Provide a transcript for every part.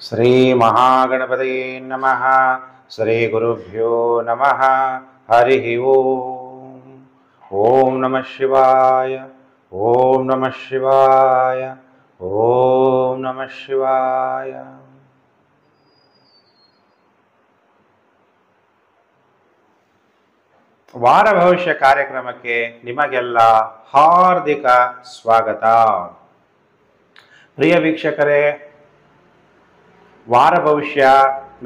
ಶ್ರೀ ಮಹಾಗಣಪತಯೇ ನಮಃ. ಶ್ರೀ ಗುರುಭ್ಯೋ ನಮಃ. ಹರಿ ಓಂ. ಓಂ ನಮಃ ಶಿವಾಯ. ಓಂ ನಮಃ ಶಿವಾಯ. ಓಂ ನಮಃ ಶಿವಾಯ. ವಾರ ಭವಿಷ್ಯ ಕಾರ್ಯಕ್ರಮಕ್ಕೆ ನಿಮಗೆಲ್ಲ ಹಾರ್ದಿಕ ಸ್ವಾಗತ. ಪ್ರಿಯ ವೀಕ್ಷಕರೇ, ವಾರ ಭವಿಷ್ಯ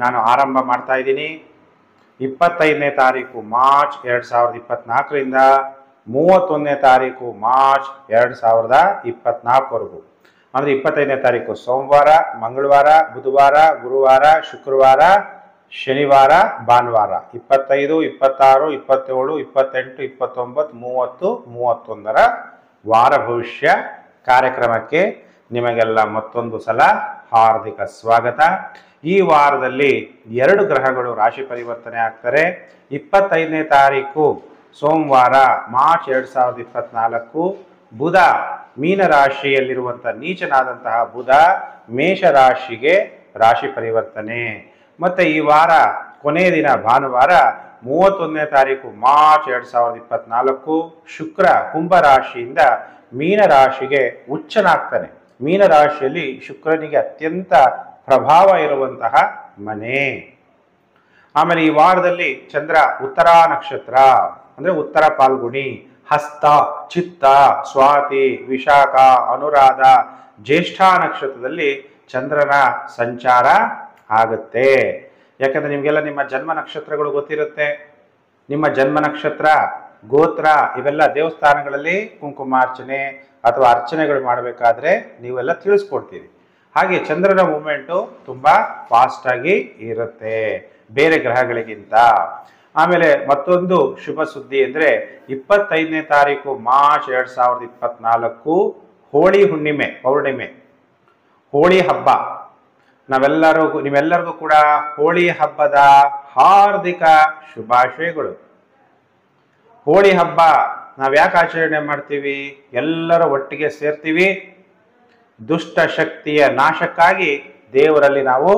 ನಾನು ಆರಂಭ ಮಾಡ್ತಾ ಇದ್ದೀನಿ. 25ನೇ ತಾರೀಕು ಮಾರ್ಚ್ 2024ರಿಂದ 31ನೇ ತಾರೀಕು ಮಾರ್ಚ್ 2024ವರೆಗೂ. ಅಂದರೆ 25ನೇ ತಾರೀಕು ಸೋಮವಾರ, ಮಂಗಳವಾರ, ಬುಧವಾರ, ಗುರುವಾರ, ಶುಕ್ರವಾರ, ಶನಿವಾರ, ಭಾನುವಾರ 25, 26, 27, 28, 29, 30, 31ರ ವಾರ ಭವಿಷ್ಯ ಕಾರ್ಯಕ್ರಮಕ್ಕೆ ನಿಮಗೆಲ್ಲ ಮತ್ತೊಂದು ಸಲ ಹಾರ್ದಿಕ ಸ್ವಾಗತ. ಈ ವಾರದಲ್ಲಿ 2 ಗ್ರಹಗಳು ರಾಶಿ ಪರಿವರ್ತನೆ ಆಗ್ತಾರೆ. 25ನೇ ತಾರೀಕು ಸೋಮವಾರ ಮಾರ್ಚ್ 2024 ಬುಧ ಮೀನರಾಶಿಯಲ್ಲಿರುವಂಥ ನೀಚನಾದಂತಹ ಬುಧ ಮೇಷರಾಶಿಗೆ ರಾಶಿ ಪರಿವರ್ತನೆ. ಮತ್ತು ಈ ವಾರ ಕೊನೆಯ ದಿನ ಭಾನುವಾರ 31ನೇ ತಾರೀಕು ಮಾರ್ಚ್ 2024 ಶುಕ್ರ ಕುಂಭರಾಶಿಯಿಂದ ಮೀನರಾಶಿಗೆ ಉಚ್ಚನಾಗ್ತಾನೆ. ಮೀನರಾಶಿಯಲ್ಲಿ ಶುಕ್ರನಿಗೆ ಅತ್ಯಂತ ಪ್ರಭಾವ ಇರುವಂತಹ ಮನೆ. ಆಮೇಲೆ ಈ ವಾರದಲ್ಲಿ ಚಂದ್ರ ಉತ್ತರ ನಕ್ಷತ್ರ ಅಂದರೆ ಉತ್ತರ ಪಾಲ್ಗುಣಿ, ಹಸ್ತ, ಚಿತ್ತ, ಸ್ವಾತಿ, ವಿಶಾಖ, ಅನುರಾಧ, ಜ್ಯೇಷ್ಠ ನಕ್ಷತ್ರದಲ್ಲಿ ಚಂದ್ರನ ಸಂಚಾರ ಆಗುತ್ತೆ. ಯಾಕಂದ್ರೆ ನಿಮಗೆಲ್ಲ ನಿಮ್ಮ ಜನ್ಮ ನಕ್ಷತ್ರಗಳು ಗೊತ್ತಿರುತ್ತೆ. ನಿಮ್ಮ ಜನ್ಮ ನಕ್ಷತ್ರ, ಗೋತ್ರ ಇವೆಲ್ಲ ದೇವಸ್ಥಾನಗಳಲ್ಲಿ ಕುಂಕುಮಾರ್ಚನೆ ಅಥವಾ ಅರ್ಚನೆಗಳು ಮಾಡಬೇಕಾದ್ರೆ ನೀವೆಲ್ಲ ತಿಳಿಸ್ಕೊಡ್ತೀರಿ. ಹಾಗೆ ಚಂದ್ರನ ಮೂಮೆಂಟು ತುಂಬ ಫಾಸ್ಟಾಗಿ ಇರುತ್ತೆ ಬೇರೆ ಗ್ರಹಗಳಿಗಿಂತ. ಆಮೇಲೆ ಮತ್ತೊಂದು ಶುಭ ಸುದ್ದಿ ಅಂದರೆ 25ನೇ ತಾರೀಕು ಮಾರ್ಚ್ 2024 ಹೋಳಿ ಹುಣ್ಣಿಮೆ, ಪೌರ್ಣಿಮೆ, ಹೋಳಿ ಹಬ್ಬ. ನಿಮ್ಮೆಲ್ಲರಿಗೂ ಕೂಡ ಹೋಳಿ ಹಬ್ಬದ ಹಾರ್ದಿಕ ಶುಭಾಶಯಗಳು. ಹೋಳಿ ಹಬ್ಬ ನಾವು ಯಾಕೆ ಆಚರಣೆ ಮಾಡ್ತೀವಿ? ಎಲ್ಲರೂ ಒಟ್ಟಿಗೆ ಸೇರ್ತೀವಿ. ದುಷ್ಟ ಶಕ್ತಿಯ ನಾಶಕ್ಕಾಗಿ ದೇವರಲ್ಲಿ ನಾವು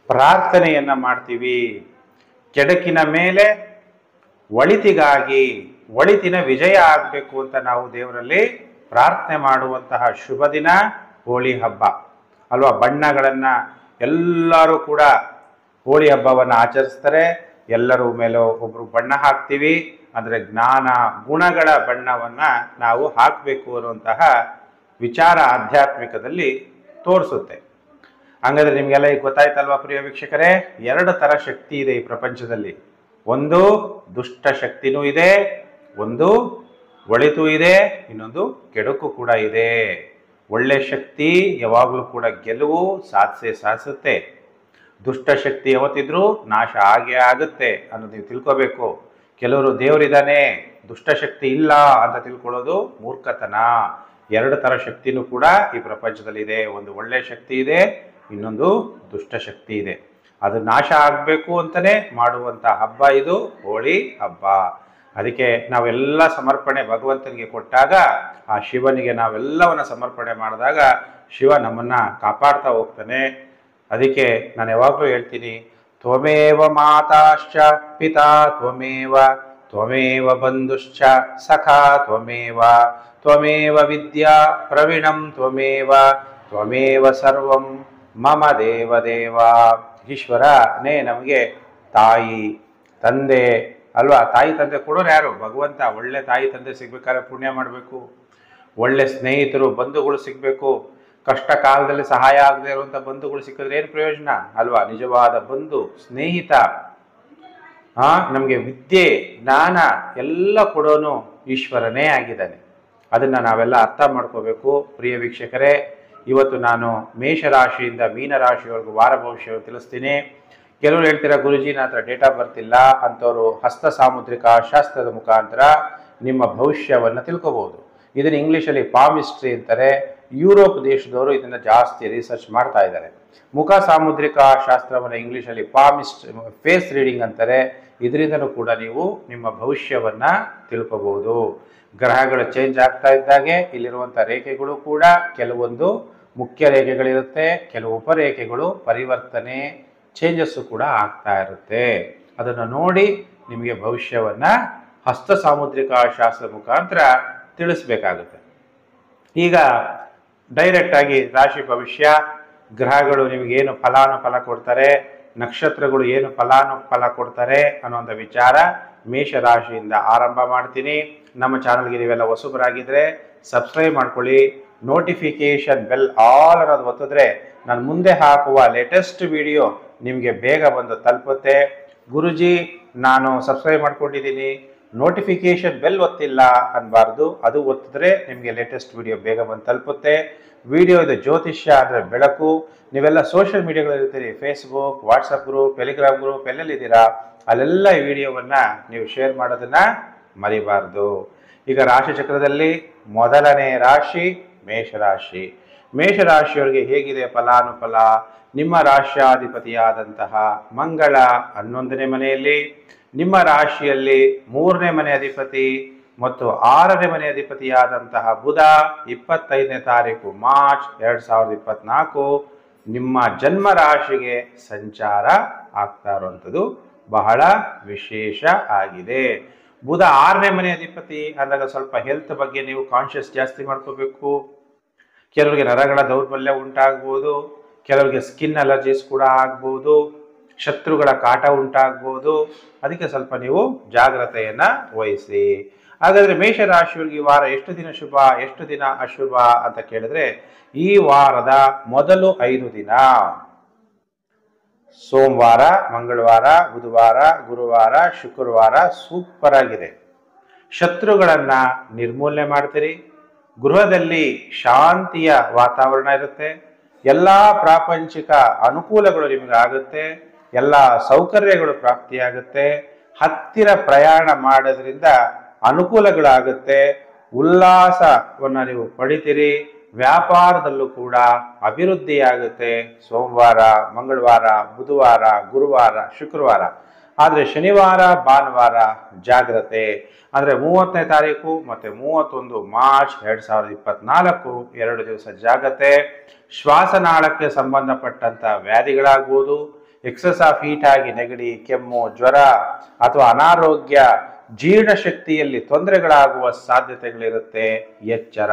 ಪ್ರಾರ್ಥನೆಯನ್ನ ಮಾಡ್ತೀವಿ. ಕೆಡಕಿನ ಮೇಲೆ ಒಳಿತಿಗಾಗಿ, ಒಳಿತಿನ ವಿಜಯ ಆಗಬೇಕು ಅಂತ ನಾವು ದೇವರಲ್ಲಿ ಪ್ರಾರ್ಥನೆ ಮಾಡುವಂತಹ ಶುಭ ದಿನ ಹೋಳಿ ಹಬ್ಬ ಅಲ್ವಾ. ಬಣ್ಣಗಳನ್ನು ಎಲ್ಲರೂ ಕೂಡ ಹೋಳಿ ಹಬ್ಬವನ್ನು ಆಚರಿಸ್ತಾರೆ. ಎಲ್ಲರೂ ಮೇಲೆ ಒಬ್ರು ಬಣ್ಣ ಹಾಕ್ತೀವಿ. ಅಂದರೆ ಜ್ಞಾನ ಗುಣಗಳ ಬಣ್ಣವನ್ನು ನಾವು ಹಾಕಬೇಕು ಅನ್ನುವಂತಹ ವಿಚಾರ ಆಧ್ಯಾತ್ಮಿಕದಲ್ಲಿ ತೋರಿಸುತ್ತೆ. ಹಂಗಾದ್ರೆ ನಿಮಗೆಲ್ಲ ಈಗ ಗೊತ್ತಾಯ್ತಲ್ವಾ ಪ್ರಿಯ ವೀಕ್ಷಕರೇ? 2 ಥರ ಶಕ್ತಿ ಇದೆ ಈ ಪ್ರಪಂಚದಲ್ಲಿ. ಒಂದು ದುಷ್ಟ ಶಕ್ತಿನೂ ಇದೆ, ಒಂದು ಒಳಿತು ಇದೆ, ಇನ್ನೊಂದು ಕೆಡುಕು ಕೂಡ ಇದೆ. ಒಳ್ಳೆ ಶಕ್ತಿ ಯಾವಾಗಲೂ ಕೂಡ ಗೆಲುವು ಸಾಧಿಸುತ್ತೆ. ದುಷ್ಟ ಶಕ್ತಿ ಯಾವತ್ತಿದ್ರೂ ನಾಶ ಆಗೇ ಆಗುತ್ತೆ ಅನ್ನೋದು ನೀವು ತಿಳ್ಕೋಬೇಕು. ಕೆಲವರು ದೇವರಿದ್ದಾನೆ, ದುಷ್ಟಶಕ್ತಿ ಇಲ್ಲ ಅಂತ ತಿಳ್ಕೊಳ್ಳೋದು ಮೂರ್ಖತನ. 2 ಥರ ಶಕ್ತಿನೂ ಕೂಡ ಈ ಪ್ರಪಂಚದಲ್ಲಿದೆ. ಒಂದು ಒಳ್ಳೆ ಶಕ್ತಿ ಇದೆ, ಇನ್ನೊಂದು ದುಷ್ಟಶಕ್ತಿ ಇದೆ. ಅದು ನಾಶ ಆಗಬೇಕು ಅಂತಲೇ ಮಾಡುವಂಥ ಹಬ್ಬ ಇದು ಹೋಳಿ ಹಬ್ಬ. ಅದಕ್ಕೆ ನಾವೆಲ್ಲ ಸಮರ್ಪಣೆ ಭಗವಂತನಿಗೆ ಕೊಟ್ಟಾಗ, ಆ ಶಿವನಿಗೆ ನಾವೆಲ್ಲವನ್ನ ಸಮರ್ಪಣೆ ಮಾಡಿದಾಗ ಶಿವ ನಮ್ಮನ್ನು ಕಾಪಾಡ್ತಾ ಹೋಗ್ತಾನೆ. ಅದಕ್ಕೆ ನಾನು ಯಾವಾಗಲೂ ಹೇಳ್ತೀನಿ, ತ್ವಮೇವ ಮಾತಾಶ್ಚ ಪಿತಾ ತ್ವಮೇವ, ತ್ವಮೇವ ಬಂಧುಶ್ಚ ಸಖಾ ತ್ವಮೇವ, ತ್ವಮೇವ ವಿದ್ಯಾ ಪ್ರವೀಣಂ ತ್ವಮೇವ, ತ್ವಮೇವ ಸರ್ವಂ ಮಮ ದೇವದೇವ. ಈಶ್ವರನೇ ನಮಗೆ ತಾಯಿ ತಂದೆ ಅಲ್ವಾ. ತಾಯಿ ತಂದೆ ಕೊಡೋರು ಯಾರು? ಭಗವಂತ. ಒಳ್ಳೆ ತಾಯಿ ತಂದೆ ಸಿಗ್ಬೇಕಾದ್ರೆ ಪುಣ್ಯ ಮಾಡಬೇಕು. ಒಳ್ಳೆ ಸ್ನೇಹಿತರು ಬಂಧುಗಳು ಸಿಗಬೇಕು. ಕಷ್ಟ ಕಾಲದಲ್ಲಿ ಸಹಾಯ ಆಗದೆ ಇರುವಂಥ ಬಂಧುಗಳು ಸಿಕ್ಕಿದ್ರೆ ಏನು ಪ್ರಯೋಜನ ಅಲ್ವಾ. ನಿಜವಾದ ಬಂಧು ಸ್ನೇಹಿತ ನಮಗೆ ವಿದ್ಯೆ ಜ್ಞಾನ ಎಲ್ಲ ಕೊಡೋನು ಈಶ್ವರನೇ ಆಗಿದ್ದಾನೆ. ಅದನ್ನು ನಾವೆಲ್ಲ ಅರ್ಥ ಮಾಡ್ಕೋಬೇಕು. ಪ್ರಿಯ ವೀಕ್ಷಕರೇ, ಇವತ್ತು ನಾನು ಮೇಷರಾಶಿಯಿಂದ ಮೀನರಾಶಿವರೆಗೂ ವಾರ ಭವಿಷ್ಯವನ್ನು ತಿಳಿಸ್ತೀನಿ. ಕೆಲವರು ಹೇಳ್ತೀರಾ, ಗುರುಜಿ ನನ್ನ ಹತ್ರ ಡೇಟ್ ಆಫ್ ಬರ್ತ್ ಇಲ್ಲ ಅಂಥವ್ರು ಹಸ್ತ ಸಾಮುದ್ರಿಕ ಶಾಸ್ತ್ರದ ಮುಖಾಂತರ ನಿಮ್ಮ ಭವಿಷ್ಯವನ್ನು ತಿಳ್ಕೋಬಹುದು. ಇದನ್ನು ಇಂಗ್ಲೀಷಲ್ಲಿ ಪಾಮಿಸ್ಟ್ರಿ ಅಂತಾರೆ. ಯುರೋಪ್ ದೇಶದವರು ಇದನ್ನು ಜಾಸ್ತಿ ರಿಸರ್ಚ್ ಮಾಡ್ತಾ ಇದ್ದಾರೆ. ಮುಖ ಸಾಮುದ್ರಿಕ ಶಾಸ್ತ್ರವನ್ನು ಇಂಗ್ಲೀಷಲ್ಲಿ ಫೇಸ್ ರೀಡಿಂಗ್ ಅಂತಾರೆ. ಇದರಿಂದನೂ ಕೂಡ ನೀವು ನಿಮ್ಮ ಭವಿಷ್ಯವನ್ನು ತಿಳ್ಕೋಬಹುದು. ಗ್ರಹಗಳು ಚೇಂಜ್ ಆಗ್ತಾ ಇದ್ದಾಗೆ ಇಲ್ಲಿರುವಂಥ ರೇಖೆಗಳು ಕೂಡ ಕೆಲವೊಂದು ಮುಖ್ಯ ರೇಖೆಗಳಿರುತ್ತೆ, ಕೆಲವು ಉಪರೇಖೆಗಳು ಪರಿವರ್ತನೆ ಚೇಂಜಸ್ಸು ಕೂಡ ಆಗ್ತಾ ಇರುತ್ತೆ. ಅದನ್ನು ನೋಡಿ ನಿಮಗೆ ಭವಿಷ್ಯವನ್ನ ಹಸ್ತ ಸಾಮುದ್ರಿಕ ಶಾಸ್ತ್ರದ ಮುಖಾಂತರ ತಿಳಿಸ್ಬೇಕಾಗುತ್ತೆ. ಈಗ ಡೈರೆಕ್ಟ್ ಆಗಿ ರಾಶಿ ಭವಿಷ್ಯ, ಗ್ರಹಗಳು ನಿಮಗೇನು ಫಲಾನುಫಲ ಕೊಡ್ತಾರೆ, ನಕ್ಷತ್ರಗಳು ಏನು ಫಲಾನುಫಲ ಕೊಡ್ತಾರೆ ಅನ್ನುವಂಥ ವಿಚಾರ ಮೇಷರಾಶಿಯಿಂದ ಆರಂಭ ಮಾಡ್ತೀನಿ. ನಮ್ಮ ಚಾನಲ್ಗೆ ನೀವೆಲ್ಲ ಹೊಸಬರಾಗಿದ್ದರೆ ಸಬ್ಸ್ಕ್ರೈಬ್ ಮಾಡ್ಕೊಳ್ಳಿ, ನೋಟಿಫಿಕೇಶನ್ ಬೆಲ್ ಆಲ್ ಅನ್ನೋದು ಒತ್ತಿದ್ರೆ ನಾನು ಮುಂದೆ ಹಾಕುವ ಲೇಟೆಸ್ಟ್ ವಿಡಿಯೋ ನಿಮಗೆ ಬೇಗ ಬಂದು ತಲುಪುತ್ತೆ. ಗುರುಜಿ ನಾನು ಸಬ್ಸ್ಕ್ರೈಬ್ ಮಾಡ್ಕೊಂಡಿದ್ದೀನಿ, ನೋಟಿಫಿಕೇಶನ್ ಬೆಲ್ ಒತ್ತಿಲ್ಲ ಅನ್ಬಾರ್ದು, ಅದು ಒತ್ತಿದ್ರೆ ನಿಮಗೆ ಲೇಟೆಸ್ಟ್ ವಿಡಿಯೋ ಬೇಗ ಬಂದು ತಲುಪುತ್ತೆ. ವಿಡಿಯೋ ಇದು ಜ್ಯೋತಿಷ್ಯ ಅಂದರೆ ಬೆಳಕು. ನೀವೆಲ್ಲ ಸೋಷಿಯಲ್ ಮೀಡಿಯಾಗಳಿರ್ತೀರಿ, Facebook, WhatsApp group, Telegram group ಎಲ್ಲೆಲ್ಲಿದ್ದೀರಾ ಅಲ್ಲೆಲ್ಲ ಈ ವಿಡಿಯೋವನ್ನು ನೀವು ಶೇರ್ ಮಾಡೋದನ್ನ ಮರಿಬಾರ್ದು. ಈಗ ರಾಶಿ ಚಕ್ರದಲ್ಲಿ ಮೊದಲನೇ ರಾಶಿ ಮೇಷರಾಶಿ. ಮೇಷರಾಶಿಯವರಿಗೆ ಹೇಗಿದೆ ಫಲಾನುಫಲ? ನಿಮ್ಮ ರಾಶ್ಯಾಧಿಪತಿಯಾದಂತಹ ಮಂಗಳ 11ನೇ ಮನೆಯಲ್ಲಿ, ನಿಮ್ಮ ರಾಶಿಯಲ್ಲಿ 3ನೇ ಮನೆ ಅಧಿಪತಿ ಮತ್ತು 6ನೇ ಮನೆ ಅಧಿಪತಿಯಾದಂತಹ ಬುಧ 25ನೇ ತಾರೀಕು ಮಾರ್ಚ್ 2024 ನಿಮ್ಮ ಜನ್ಮ ರಾಶಿಗೆ ಸಂಚಾರ ಆಗ್ತಾ ಇರುವಂಥದ್ದು ಬಹಳ ವಿಶೇಷ ಆಗಿದೆ. ಬುಧ 6ನೇ ಮನೆ ಅಧಿಪತಿ ಅಂದಾಗ ಸ್ವಲ್ಪ ಹೆಲ್ತ್ ಬಗ್ಗೆ ನೀವು ಕಾನ್ಶಿಯಸ್ ಜಾಸ್ತಿ ಮಾಡ್ಕೋಬೇಕು. ಕೆಲವರಿಗೆ ನರಗಳ ದೌರ್ಬಲ್ಯ ಉಂಟಾಗ್ಬೋದು, ಕೆಲವರಿಗೆ ಸ್ಕಿನ್ ಅಲರ್ಜೀಸ್ ಕೂಡ ಆಗ್ಬೋದು, ಶತ್ರುಗಳ ಕಾಟ ಉಂಟಾಗ್ಬೋದು. ಅದಕ್ಕೆ ಸ್ವಲ್ಪ ನೀವು ಜಾಗ್ರತೆಯನ್ನ ವಹಿಸಿ. ಹಾಗಾದ್ರೆ ಮೇಷರಾಶಿಯವರಿಗೆ ಈ ವಾರ ಎಷ್ಟು ದಿನ ಶುಭ, ಎಷ್ಟು ದಿನ ಅಶುಭ ಅಂತ ಕೇಳಿದ್ರೆ, ಈ ವಾರದ ಮೊದಲು 5 ದಿನ ಸೋಮವಾರ, ಮಂಗಳವಾರ, ಬುಧವಾರ, ಗುರುವಾರ, ಶುಕ್ರವಾರ ಸೂಪರ್ ಆಗಿದೆ. ಶತ್ರುಗಳನ್ನ ನಿರ್ಮೂಲನೆ ಮಾಡ್ತೀರಿ. ಗೃಹದಲ್ಲಿ ಶಾಂತಿಯ ವಾತಾವರಣ ಇರುತ್ತೆ. ಎಲ್ಲ ಪ್ರಾಪಂಚಿಕ ಅನುಕೂಲಗಳು ನಿಮಗೆ ಆಗುತ್ತೆ. ಎಲ್ಲ ಸೌಕರ್ಯಗಳು ಪ್ರಾಪ್ತಿಯಾಗುತ್ತೆ. ಹತ್ತಿರ ಪ್ರಯಾಣ ಮಾಡೋದ್ರಿಂದ ಅನುಕೂಲಗಳಾಗುತ್ತೆ. ಉಲ್ಲಾಸವನ್ನು ನೀವು ಪಡಿತೀರಿ. ವ್ಯಾಪಾರದಲ್ಲೂ ಕೂಡ ಅಭಿವೃದ್ಧಿಯಾಗುತ್ತೆ. ಸೋಮವಾರ, ಮಂಗಳವಾರ, ಬುಧವಾರ, ಗುರುವಾರ, ಶುಕ್ರವಾರ. ಆದರೆ ಶನಿವಾರ, ಭಾನುವಾರ ಜಾಗ್ರತೆ. ಅಂದರೆ 30ನೇ ತಾರೀಕು ಮತ್ತು 31 ಮಾರ್ಚ್ 2024 2 ದಿವಸ ಜಾಗ್ರತೆ. ಶ್ವಾಸನಾಳಕ್ಕೆ ಸಂಬಂಧಪಟ್ಟಂಥ ವ್ಯಾಧಿಗಳಾಗ್ಬೋದು, ಎಕ್ಸಸ್ ಆಫ್ ಹೀಟ್ ಆಗಿ ನೆಗಡಿ, ಕೆಮ್ಮು, ಜ್ವರ ಅಥವಾ ಅನಾರೋಗ್ಯ, ಜೀರ್ಣಶಕ್ತಿಯಲ್ಲಿ ತೊಂದರೆಗಳಾಗುವ ಸಾಧ್ಯತೆಗಳಿರುತ್ತೆ. ಎಚ್ಚರ.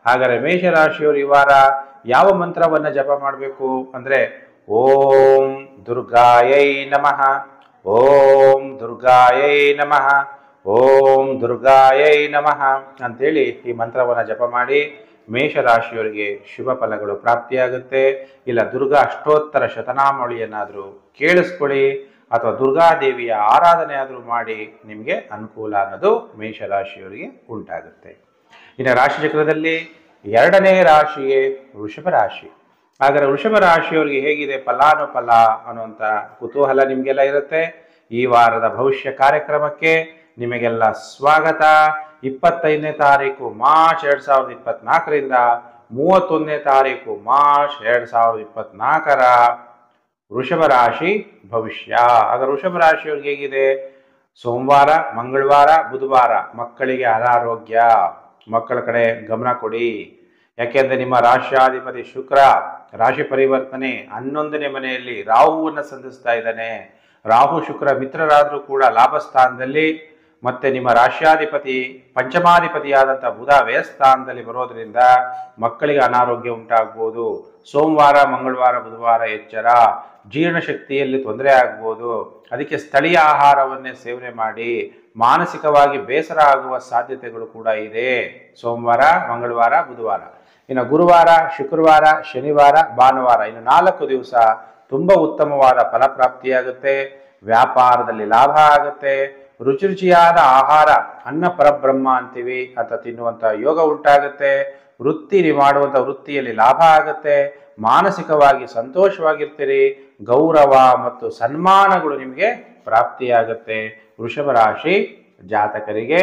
ಹಾಗಾದರೆ ಮೇಷರಾಶಿಯವರು ಈ ವಾರ ಯಾವ ಮಂತ್ರವನ್ನು ಜಪ ಮಾಡಬೇಕು ಅಂದರೆ, ಓಂ ದುರ್ಗಾಯೈ ನಮಃ, ಓಂ ದುರ್ಗಾಯೈ ನಮಃ, ಓಂ ದುರ್ಗಾಯೈ ನಮಃ ಅಂತೇಳಿ ಈ ಮಂತ್ರವನ್ನು ಜಪ ಮಾಡಿ ಮೇಷರಾಶಿಯವರಿಗೆ ಶುಭ ಫಲಗಳು ಪ್ರಾಪ್ತಿಯಾಗುತ್ತೆ. ಇಲ್ಲ ದುರ್ಗಾ ಅಷ್ಟೋತ್ತರ ಶತನಾಮಾವಳಿಯನ್ನಾದರೂ ಕೇಳಿಸ್ಕೊಳ್ಳಿ ಅಥವಾ ದುರ್ಗಾದೇವಿಯ ಆರಾಧನೆ ಆದರೂ ಮಾಡಿ, ನಿಮಗೆ ಅನುಕೂಲ ಅನ್ನೋದು ಮೇಷರಾಶಿಯವರಿಗೆ ಉಂಟಾಗುತ್ತೆ. ಇನ್ನು ರಾಶಿ ಚಕ್ರದಲ್ಲಿ 2ನೇ ರಾಶಿಯೇ ವೃಷಭ ರಾಶಿ. ಹಾಗಾದರೆ ವೃಷಭ ರಾಶಿಯವರಿಗೆ ಹೇಗಿದೆ ಫಲಾನುಫಲ ಅನ್ನುವಂಥ ಕುತೂಹಲ ನಿಮಗೆಲ್ಲ ಇರುತ್ತೆ. ಈ ವಾರದ ಭವಿಷ್ಯ ಕಾರ್ಯಕ್ರಮಕ್ಕೆ ನಿಮಗೆಲ್ಲ ಸ್ವಾಗತ. 25ನೇ ತಾರೀಕು ಮಾರ್ಚ್ 2024ರಿಂದ 31ನೇ ತಾರೀಕು ಮಾರ್ಚ್ 2024 ವೃಷಭ ರಾಶಿ ಭವಿಷ್ಯ. ಆಗ ವೃಷಭ ರಾಶಿಯವ್ರಿಗೆ ಹೇಗಿದೆ? ಸೋಮವಾರ, ಮಂಗಳವಾರ, ಬುಧವಾರ ಮಕ್ಕಳಿಗೆ ಅನಾರೋಗ್ಯ, ಮಕ್ಕಳ ಕಡೆ ಗಮನ ಕೊಡಿ. ಯಾಕೆಂದ್ರೆ ನಿಮ್ಮ ರಾಶ್ಯಾಧಿಪತಿ ಶುಕ್ರ ರಾಶಿ ಪರಿವರ್ತನೆ 11ನೇ ಮನೆಯಲ್ಲಿ ರಾಹುವನ್ನು ಸಂಧಿಸ್ತಾ ಇದ್ದಾನೆ. ರಾಹು ಶುಕ್ರ ಮಿತ್ರರಾದರೂ ಕೂಡ ಲಾಭ ಸ್ಥಾನದಲ್ಲಿ, ಮತ್ತೆ ನಿಮ್ಮ ರಾಶ್ಯಾಧಿಪತಿ ಪಂಚಮಾಧಿಪತಿಯಾದಂಥ ಬುಧ ವ್ಯಯಸ್ಥಾನದಲ್ಲಿ ಬರೋದ್ರಿಂದ ಮಕ್ಕಳಿಗೆ ಅನಾರೋಗ್ಯ ಉಂಟಾಗ್ಬೋದು. ಸೋಮವಾರ, ಮಂಗಳವಾರ, ಬುಧವಾರ ಎಚ್ಚರ. ಜೀರ್ಣಶಕ್ತಿಯಲ್ಲಿ ತೊಂದರೆ ಆಗ್ಬೋದು. ಅದಕ್ಕೆ ಸ್ಥಳೀಯ ಆಹಾರವನ್ನೇ ಸೇವನೆ ಮಾಡಿ. ಮಾನಸಿಕವಾಗಿ ಬೇಸರ ಆಗುವ ಸಾಧ್ಯತೆಗಳು ಕೂಡ ಇದೆ ಸೋಮವಾರ, ಮಂಗಳವಾರ, ಬುಧವಾರ. ಇನ್ನು ಗುರುವಾರ, ಶುಕ್ರವಾರ, ಶನಿವಾರ, ಭಾನುವಾರ ಇನ್ನು 4 ದಿವಸ ತುಂಬ ಉತ್ತಮವಾದ ಫಲಪ್ರಾಪ್ತಿಯಾಗುತ್ತೆ. ವ್ಯಾಪಾರದಲ್ಲಿ ಲಾಭ ಆಗುತ್ತೆ. ರುಚಿ ರುಚಿಯಾದ ಆಹಾರ, ಅನ್ನ ಪರಬ್ರಹ್ಮ ಅಂತೀವಿ ಅಂತ ತಿನ್ನುವಂಥ ಯೋಗ ಉಂಟಾಗುತ್ತೆ. ವೃತ್ತಿ ಮಾಡುವಂಥ ವೃತ್ತಿಯಲ್ಲಿ ಲಾಭ ಆಗುತ್ತೆ. ಮಾನಸಿಕವಾಗಿ ಸಂತೋಷವಾಗಿರ್ತೀರಿ. ಗೌರವ ಮತ್ತು ಸನ್ಮಾನಗಳು ನಿಮಗೆ ಪ್ರಾಪ್ತಿಯಾಗುತ್ತೆ. ವೃಷಭ ರಾಶಿ ಜಾತಕರಿಗೆ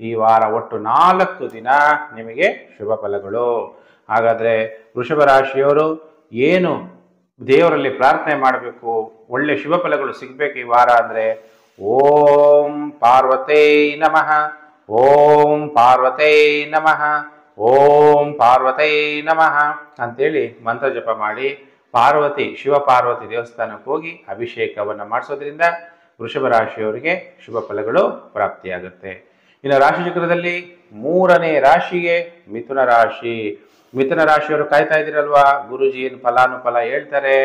ಈ ವಾರ ಒಟ್ಟು 4 ದಿನ ನಿಮಗೆ ಶುಭ ಫಲಗಳು. ಹಾಗಾದರೆ ವೃಷಭ ರಾಶಿಯವರು ಏನು ದೇವರಲ್ಲಿ ಪ್ರಾರ್ಥನೆ ಮಾಡಬೇಕು, ಒಳ್ಳೆ ಶುಭ ಫಲಗಳು ಸಿಗಬೇಕು ಈ ವಾರ ಅಂದರೆ, ಓಂ ಪಾರ್ವತೈ ನಮಃ, ಓಂ ಪಾರ್ವತೈ ನಮಃ, ಓಂ ಪಾರ್ವತೈ ನಮಃ ಅಂತೇಳಿ ಮಂತ್ರ ಜಪ ಮಾಡಿ ಪಾರ್ವತಿ ಶಿವಪಾರ್ವತಿ ದೇವಸ್ಥಾನಕ್ಕೆ ಹೋಗಿ ಅಭಿಷೇಕವನ್ನು ಮಾಡಿಸೋದ್ರಿಂದ ವೃಷಭ ರಾಶಿಯವರಿಗೆ ಶುಭ ಫಲಗಳು ಪ್ರಾಪ್ತಿಯಾಗುತ್ತೆ. ಇನ್ನು ರಾಶಿಚಕ್ರದಲ್ಲಿ 3ನೇ ರಾಶಿಗೆ ಮಿಥುನ ರಾಶಿ. ಮಿಥುನ ರಾಶಿಯವರು ಕಾಯ್ತಾ ಇದ್ದೀರಲ್ವಾ, ಗುರುಜಿ ಏನು ಫಲಾನುಫಲ ಹೇಳ್ತಾರೆ.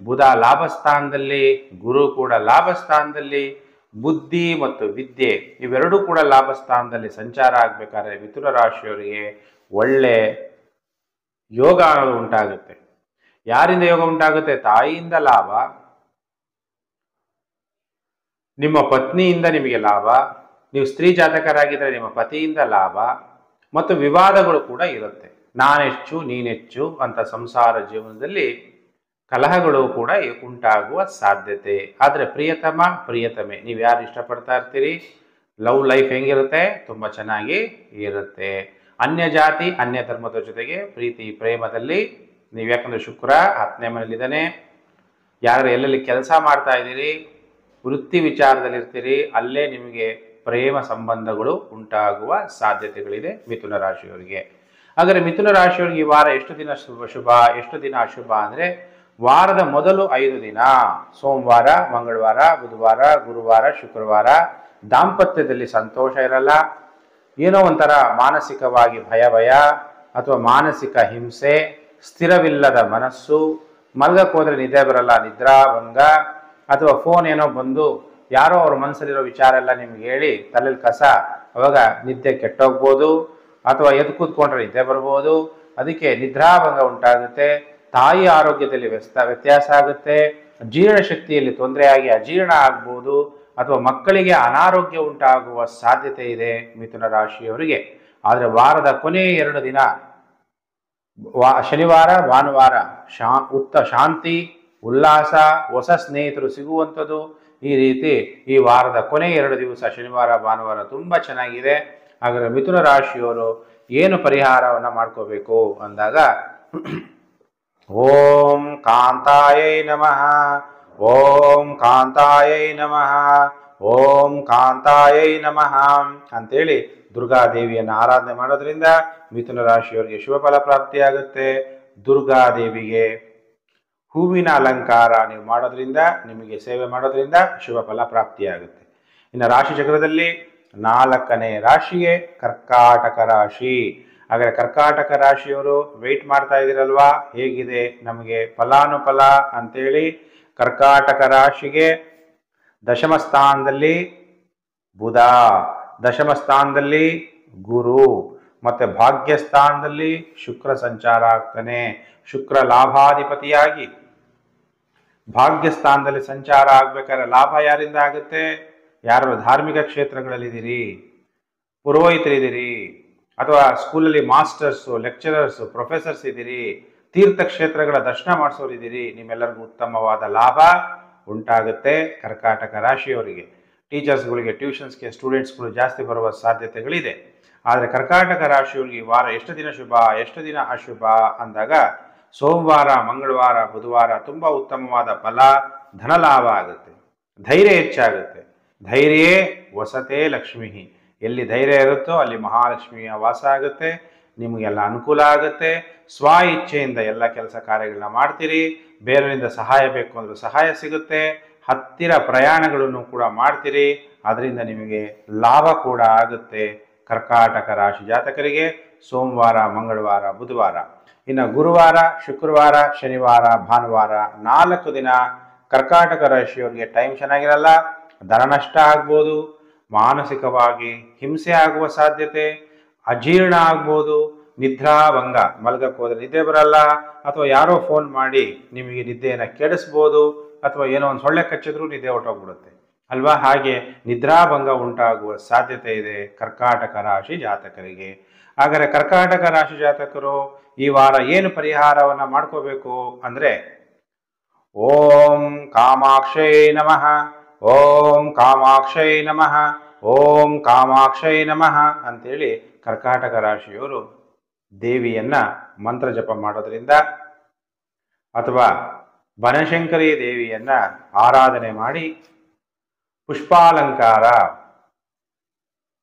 ಬುಧ ಲಾಭಸ್ಥಾನದಲ್ಲಿ, ಗುರು ಕೂಡ ಲಾಭಸ್ಥಾನದಲ್ಲಿ, ಬುದ್ಧಿ ಮತ್ತು ವಿದ್ಯೆ ಇವೆರಡೂ ಕೂಡ ಲಾಭಸ್ಥಾನದಲ್ಲಿ ಸಂಚಾರ ಆಗ್ಬೇಕಾದ್ರೆ ಮಿಥುನ ರಾಶಿಯವರಿಗೆ ಒಳ್ಳೆ ಯೋಗ ಉಂಟಾಗುತ್ತೆ. ಯಾರಿಂದ ಯೋಗ ಉಂಟಾಗುತ್ತೆ? ತಾಯಿಯಿಂದ ಲಾಭ, ನಿಮ್ಮ ಪತ್ನಿಯಿಂದ ನಿಮಗೆ ಲಾಭ, ನೀವು ಸ್ತ್ರೀ ಜಾತಕರಾಗಿದ್ದರೆ ನಿಮ್ಮ ಪತಿಯಿಂದ ಲಾಭ, ಮತ್ತು ವಿವಾದಗಳು ಕೂಡ ಇರುತ್ತೆ. ನಾನೆಚ್ಚು ನೀನೆಚ್ಚು ಅಂತ ಸಂಸಾರ ಜೀವನದಲ್ಲಿ ಕಲಹಗಳು ಕೂಡ ಉಂಟಾಗುವ ಸಾಧ್ಯತೆ. ಆದರೆ ಪ್ರಿಯತಮ ಪ್ರಿಯತಮೆ ನೀವು ಯಾರು ಇಷ್ಟಪಡ್ತಾ ಇರ್ತೀರಿ, ಲವ್ ಲೈಫ್ ಹೆಂಗಿರುತ್ತೆ? ತುಂಬ ಚೆನ್ನಾಗಿ ಇರುತ್ತೆ. ಅನ್ಯ ಜಾತಿ ಅನ್ಯ ಧರ್ಮದ ಜೊತೆಗೆ ಪ್ರೀತಿ ಪ್ರೇಮದಲ್ಲಿ ನೀವು, ಯಾಕಂದರೆ ಶುಕ್ರ 10ನೇ ಮನೆಯಲ್ಲಿದ್ದಾನೆ. ಯಾರು ಎಲ್ಲೆಲ್ಲಿ ಕೆಲಸ ಮಾಡ್ತಾ ಇದ್ದೀರಿ, ವೃತ್ತಿ ವಿಚಾರದಲ್ಲಿರ್ತೀರಿ, ಅಲ್ಲೇ ನಿಮಗೆ ಪ್ರೇಮ ಸಂಬಂಧಗಳು ಉಂಟಾಗುವ ಸಾಧ್ಯತೆಗಳಿದೆ ಮಿಥುನ ರಾಶಿಯವರಿಗೆ. ಹಾಗಾದರೆ ಮಿಥುನ ರಾಶಿಯವರಿಗೆ ಈ ವಾರ ಎಷ್ಟು ದಿನ ಶುಭ ಎಷ್ಟು ದಿನ ಅಶುಭ ಅಂದರೆ, ವಾರದ ಮೊದಲು 5 ದಿನ ಸೋಮವಾರ, ಮಂಗಳವಾರ, ಬುಧವಾರ, ಗುರುವಾರ, ಶುಕ್ರವಾರ ದಾಂಪತ್ಯದಲ್ಲಿ ಸಂತೋಷ ಇರಲ್ಲ. ಏನೋ ಒಂಥರ ಮಾನಸಿಕವಾಗಿ ಭಯ ಅಥವಾ ಮಾನಸಿಕ ಹಿಂಸೆ, ಸ್ಥಿರವಿಲ್ಲದ ಮನಸ್ಸು, ಮಲಗಕ್ಕೆ ಹೋದರೆ ನಿದ್ದೆ ಬರಲ್ಲ, ನಿದ್ರಾಭಂಗ, ಅಥವಾ ಫೋನ್ ಏನೋ ಬಂದು ಯಾರೋ ಅವ್ರ ಮನಸ್ಸಲ್ಲಿರೋ ವಿಚಾರ ಎಲ್ಲ ನಿಮ್ಗೆ ಹೇಳಿ ತಲೆಯಲ್ಲಿ ಕಸ, ಅವಾಗ ನಿದ್ದೆ ಕೆಟ್ಟೋಗ್ಬೋದು, ಅಥವಾ ಎದ್ದು ಕೂತ್ಕೊಂಡ್ರೆ ನಿದ್ದೆ ಬರ್ಬೋದು. ಅದಕ್ಕೆ ನಿದ್ರಾಭಂಗ ಉಂಟಾಗುತ್ತೆ. ತಾಯಿ ಆರೋಗ್ಯದಲ್ಲಿ ವ್ಯತ್ಯಾಸ ಆಗುತ್ತೆ. ಜೀರ್ಣಶಕ್ತಿಯಲ್ಲಿ ತೊಂದರೆಯಾಗಿ ಅಜೀರ್ಣ ಆಗ್ಬೋದು, ಅಥವಾ ಮಕ್ಕಳಿಗೆ ಅನಾರೋಗ್ಯ ಉಂಟಾಗುವ ಸಾಧ್ಯತೆ ಇದೆ ಮಿಥುನ ರಾಶಿಯವರಿಗೆ. ಆದರೆ ವಾರದ ಕೊನೆಯ 2 ದಿನ ಶನಿವಾರ ಭಾನುವಾರ ಶಾಂತಿ ಉಲ್ಲಾಸ, ಹೊಸ ಸ್ನೇಹಿತರು ಸಿಗುವಂಥದ್ದು, ಈ ರೀತಿ ಈ ವಾರದ ಕೊನೆಯ 2 ದಿವಸ ಶನಿವಾರ ಭಾನುವಾರ ತುಂಬ ಚೆನ್ನಾಗಿದೆ. ಹಾಗಾದರೆ ಮಿಥುನ ರಾಶಿಯವರು ಏನು ಪರಿಹಾರವನ್ನು ಮಾಡ್ಕೋಬೇಕು ಅಂದಾಗ, ಓಂ ಕಾಂತಾಯೈ ನಮಃ, ಓಂ ಕಾಂತಾಯೈ ನಮಃ, ಓಂ ಕಾಂತಾಯೈ ನಮಃ ಅಂತೇಳಿ ದುರ್ಗಾದೇವಿಯನ್ನು ಆರಾಧನೆ ಮಾಡೋದ್ರಿಂದ ಮಿಥುನ ರಾಶಿಯವರಿಗೆ ಶುಭ ಫಲ ಪ್ರಾಪ್ತಿಯಾಗುತ್ತೆ. ದುರ್ಗಾದೇವಿಗೆ ಹೂವಿನ ಅಲಂಕಾರ ನೀವು ಮಾಡೋದ್ರಿಂದ, ನಿಮಗೆ ಸೇವೆ ಮಾಡೋದ್ರಿಂದ ಶುಭ ಫಲ ಪ್ರಾಪ್ತಿಯಾಗುತ್ತೆ. ಇನ್ನು ರಾಶಿ ಚಕ್ರದಲ್ಲಿ 4ನೇ ರಾಶಿಗೆ ಕರ್ಕಾಟಕ ರಾಶಿ. ಹಾಗಾದರೆ ಕರ್ಕಾಟಕ ರಾಶಿಯವರು ವೆಯ್ಟ್ ಮಾಡ್ತಾ ಇದ್ದೀರಲ್ವಾ, ಹೇಗಿದೆ ನಮಗೆ ಫಲಾನುಫಲ ಅಂತೇಳಿ. ಕರ್ಕಾಟಕ ರಾಶಿಗೆ ದಶಮ ಸ್ಥಾನದಲ್ಲಿ ಬುಧ, ದಶಮ ಸ್ಥಾನದಲ್ಲಿ ಗುರು, ಮತ್ತು ಭಾಗ್ಯಸ್ಥಾನದಲ್ಲಿ ಶುಕ್ರ ಸಂಚಾರ ಆಗ್ತಾನೆ. ಶುಕ್ರ ಲಾಭಾಧಿಪತಿಯಾಗಿ ಭಾಗ್ಯಸ್ಥಾನದಲ್ಲಿ ಸಂಚಾರ ಆಗ್ಬೇಕಾದ್ರೆ ಲಾಭ ಯಾರಿಂದ ಆಗುತ್ತೆ? ಯಾರು ಧಾರ್ಮಿಕ ಕ್ಷೇತ್ರಗಳಲ್ಲಿದ್ದೀರಿ, ಪುರೋಹಿತರಿದ್ದೀರಿ, ಅಥವಾ ಸ್ಕೂಲಲ್ಲಿ ಮಾಸ್ಟರ್ಸು, ಲೆಕ್ಚರರ್ಸು, ಪ್ರೊಫೆಸರ್ಸ್ ಇದ್ದೀರಿ, ತೀರ್ಥಕ್ಷೇತ್ರಗಳ ದರ್ಶನ ಮಾಡಿಸೋರಿದ್ದೀರಿ, ನಿಮ್ಮೆಲ್ಲರಿಗೂ ಉತ್ತಮವಾದ ಲಾಭ ಉಂಟಾಗುತ್ತೆ. ಕರ್ಕಾಟಕ ರಾಶಿಯವರಿಗೆ ಟೀಚರ್ಸ್ಗಳಿಗೆ, ಟ್ಯೂಷನ್ಸ್ಗೆ ಸ್ಟೂಡೆಂಟ್ಸ್ಗಳು ಜಾಸ್ತಿ ಬರುವ ಸಾಧ್ಯತೆಗಳಿದೆ. ಆದರೆ ಕರ್ಕಾಟಕ ರಾಶಿಯವರಿಗೆ ಈ ವಾರ ಎಷ್ಟು ದಿನ ಶುಭ ಎಷ್ಟು ದಿನ ಅಶುಭ ಅಂದಾಗ, ಸೋಮವಾರ, ಮಂಗಳವಾರ, ಬುಧವಾರ ತುಂಬ ಉತ್ತಮವಾದ ಫಲ, ಧನಲಾಭ ಆಗುತ್ತೆ, ಧೈರ್ಯ ಹೆಚ್ಚಾಗುತ್ತೆ. ಧೈರ್ಯೇ ವಸತೆ ಲಕ್ಷ್ಮೀ. ಎಲ್ಲಿ ಧೈರ್ಯ ಇರುತ್ತೋ ಅಲ್ಲಿ ಮಹಾಲಕ್ಷ್ಮಿಯ ವಾಸ ಆಗುತ್ತೆ. ನಿಮಗೆಲ್ಲ ಅನುಕೂಲ ಆಗುತ್ತೆ. ಸ್ವ ಇಚ್ಛೆಯಿಂದ ಎಲ್ಲ ಕೆಲಸ ಕಾರ್ಯಗಳನ್ನ ಮಾಡ್ತೀರಿ. ಬೇರೆಯವರಿಂದ ಸಹಾಯ ಬೇಕು ಅಂದರೂ ಸಹಾಯ ಸಿಗುತ್ತೆ. ಹತ್ತಿರ ಪ್ರಯಾಣಗಳನ್ನು ಕೂಡ ಮಾಡ್ತೀರಿ. ಅದರಿಂದ ನಿಮಗೆ ಲಾಭ ಕೂಡ ಆಗುತ್ತೆ. ಕರ್ಕಾಟಕ ರಾಶಿ ಜಾತಕರಿಗೆ ಸೋಮವಾರ, ಮಂಗಳವಾರ, ಬುಧವಾರ. ಇನ್ನು ಗುರುವಾರ, ಶುಕ್ರವಾರ, ಶನಿವಾರ, ಭಾನುವಾರ 4 ದಿನ ಕರ್ಕಾಟಕ ರಾಶಿಯವರಿಗೆ ಟೈಮ್ ಚೆನ್ನಾಗಿರಲ್ಲ. ಧನ ನಷ್ಟ ಆಗ್ಬೋದು, ಮಾನಸಿಕವಾಗಿ ಹಿಂಸೆ ಆಗುವ ಸಾಧ್ಯತೆ, ಅಜೀರ್ಣ ಆಗ್ಬೋದು, ನಿದ್ರಾಭಂಗ, ಮಲಗಕ್ಕೆ ಹೋದರೆ ನಿದ್ದೆ ಬರಲ್ಲ, ಅಥವಾ ಯಾರೋ ಫೋನ್ ಮಾಡಿ ನಿಮಗೆ ನಿದ್ದೆಯನ್ನು ಕೆಡಿಸ್ಬೋದು, ಅಥವಾ ಏನೋ ಒಂದು ಸೊಳ್ಳೆ ಕಚ್ಚಿದ್ರೂ ನಿದ್ದೆ ಹೊರಟೋಗ್ಬಿಡುತ್ತೆ ಅಲ್ವಾ. ಹಾಗೆ ನಿದ್ರಾಭಂಗ ಉಂಟಾಗುವ ಸಾಧ್ಯತೆ ಇದೆ ಕರ್ಕಾಟಕ ರಾಶಿ ಜಾತಕರಿಗೆ. ಹಾಗಾದರೆ ಕರ್ಕಾಟಕ ರಾಶಿ ಜಾತಕರು ಈ ವಾರ ಏನು ಪರಿಹಾರವನ್ನು ಮಾಡ್ಕೋಬೇಕು ಅಂದರೆ, ಓಂ ಕಾಮಾಕ್ಷೈ ನಮಃ, ಓಂ ಕಾಮಾಕ್ಷೈ ನಮಃ, ಓಂ ಕಾಮಾಕ್ಷೈ ನಮಃ ಅಂತೇಳಿ ಕರ್ಕಾಟಕ ರಾಶಿಯವರು ದೇವಿಯನ್ನ ಮಂತ್ರ ಜಪ ಮಾಡೋದ್ರಿಂದ, ಅಥವಾ ಬನಶಂಕರಿ ದೇವಿಯನ್ನ ಆರಾಧನೆ ಮಾಡಿ ಪುಷ್ಪಾಲಂಕಾರ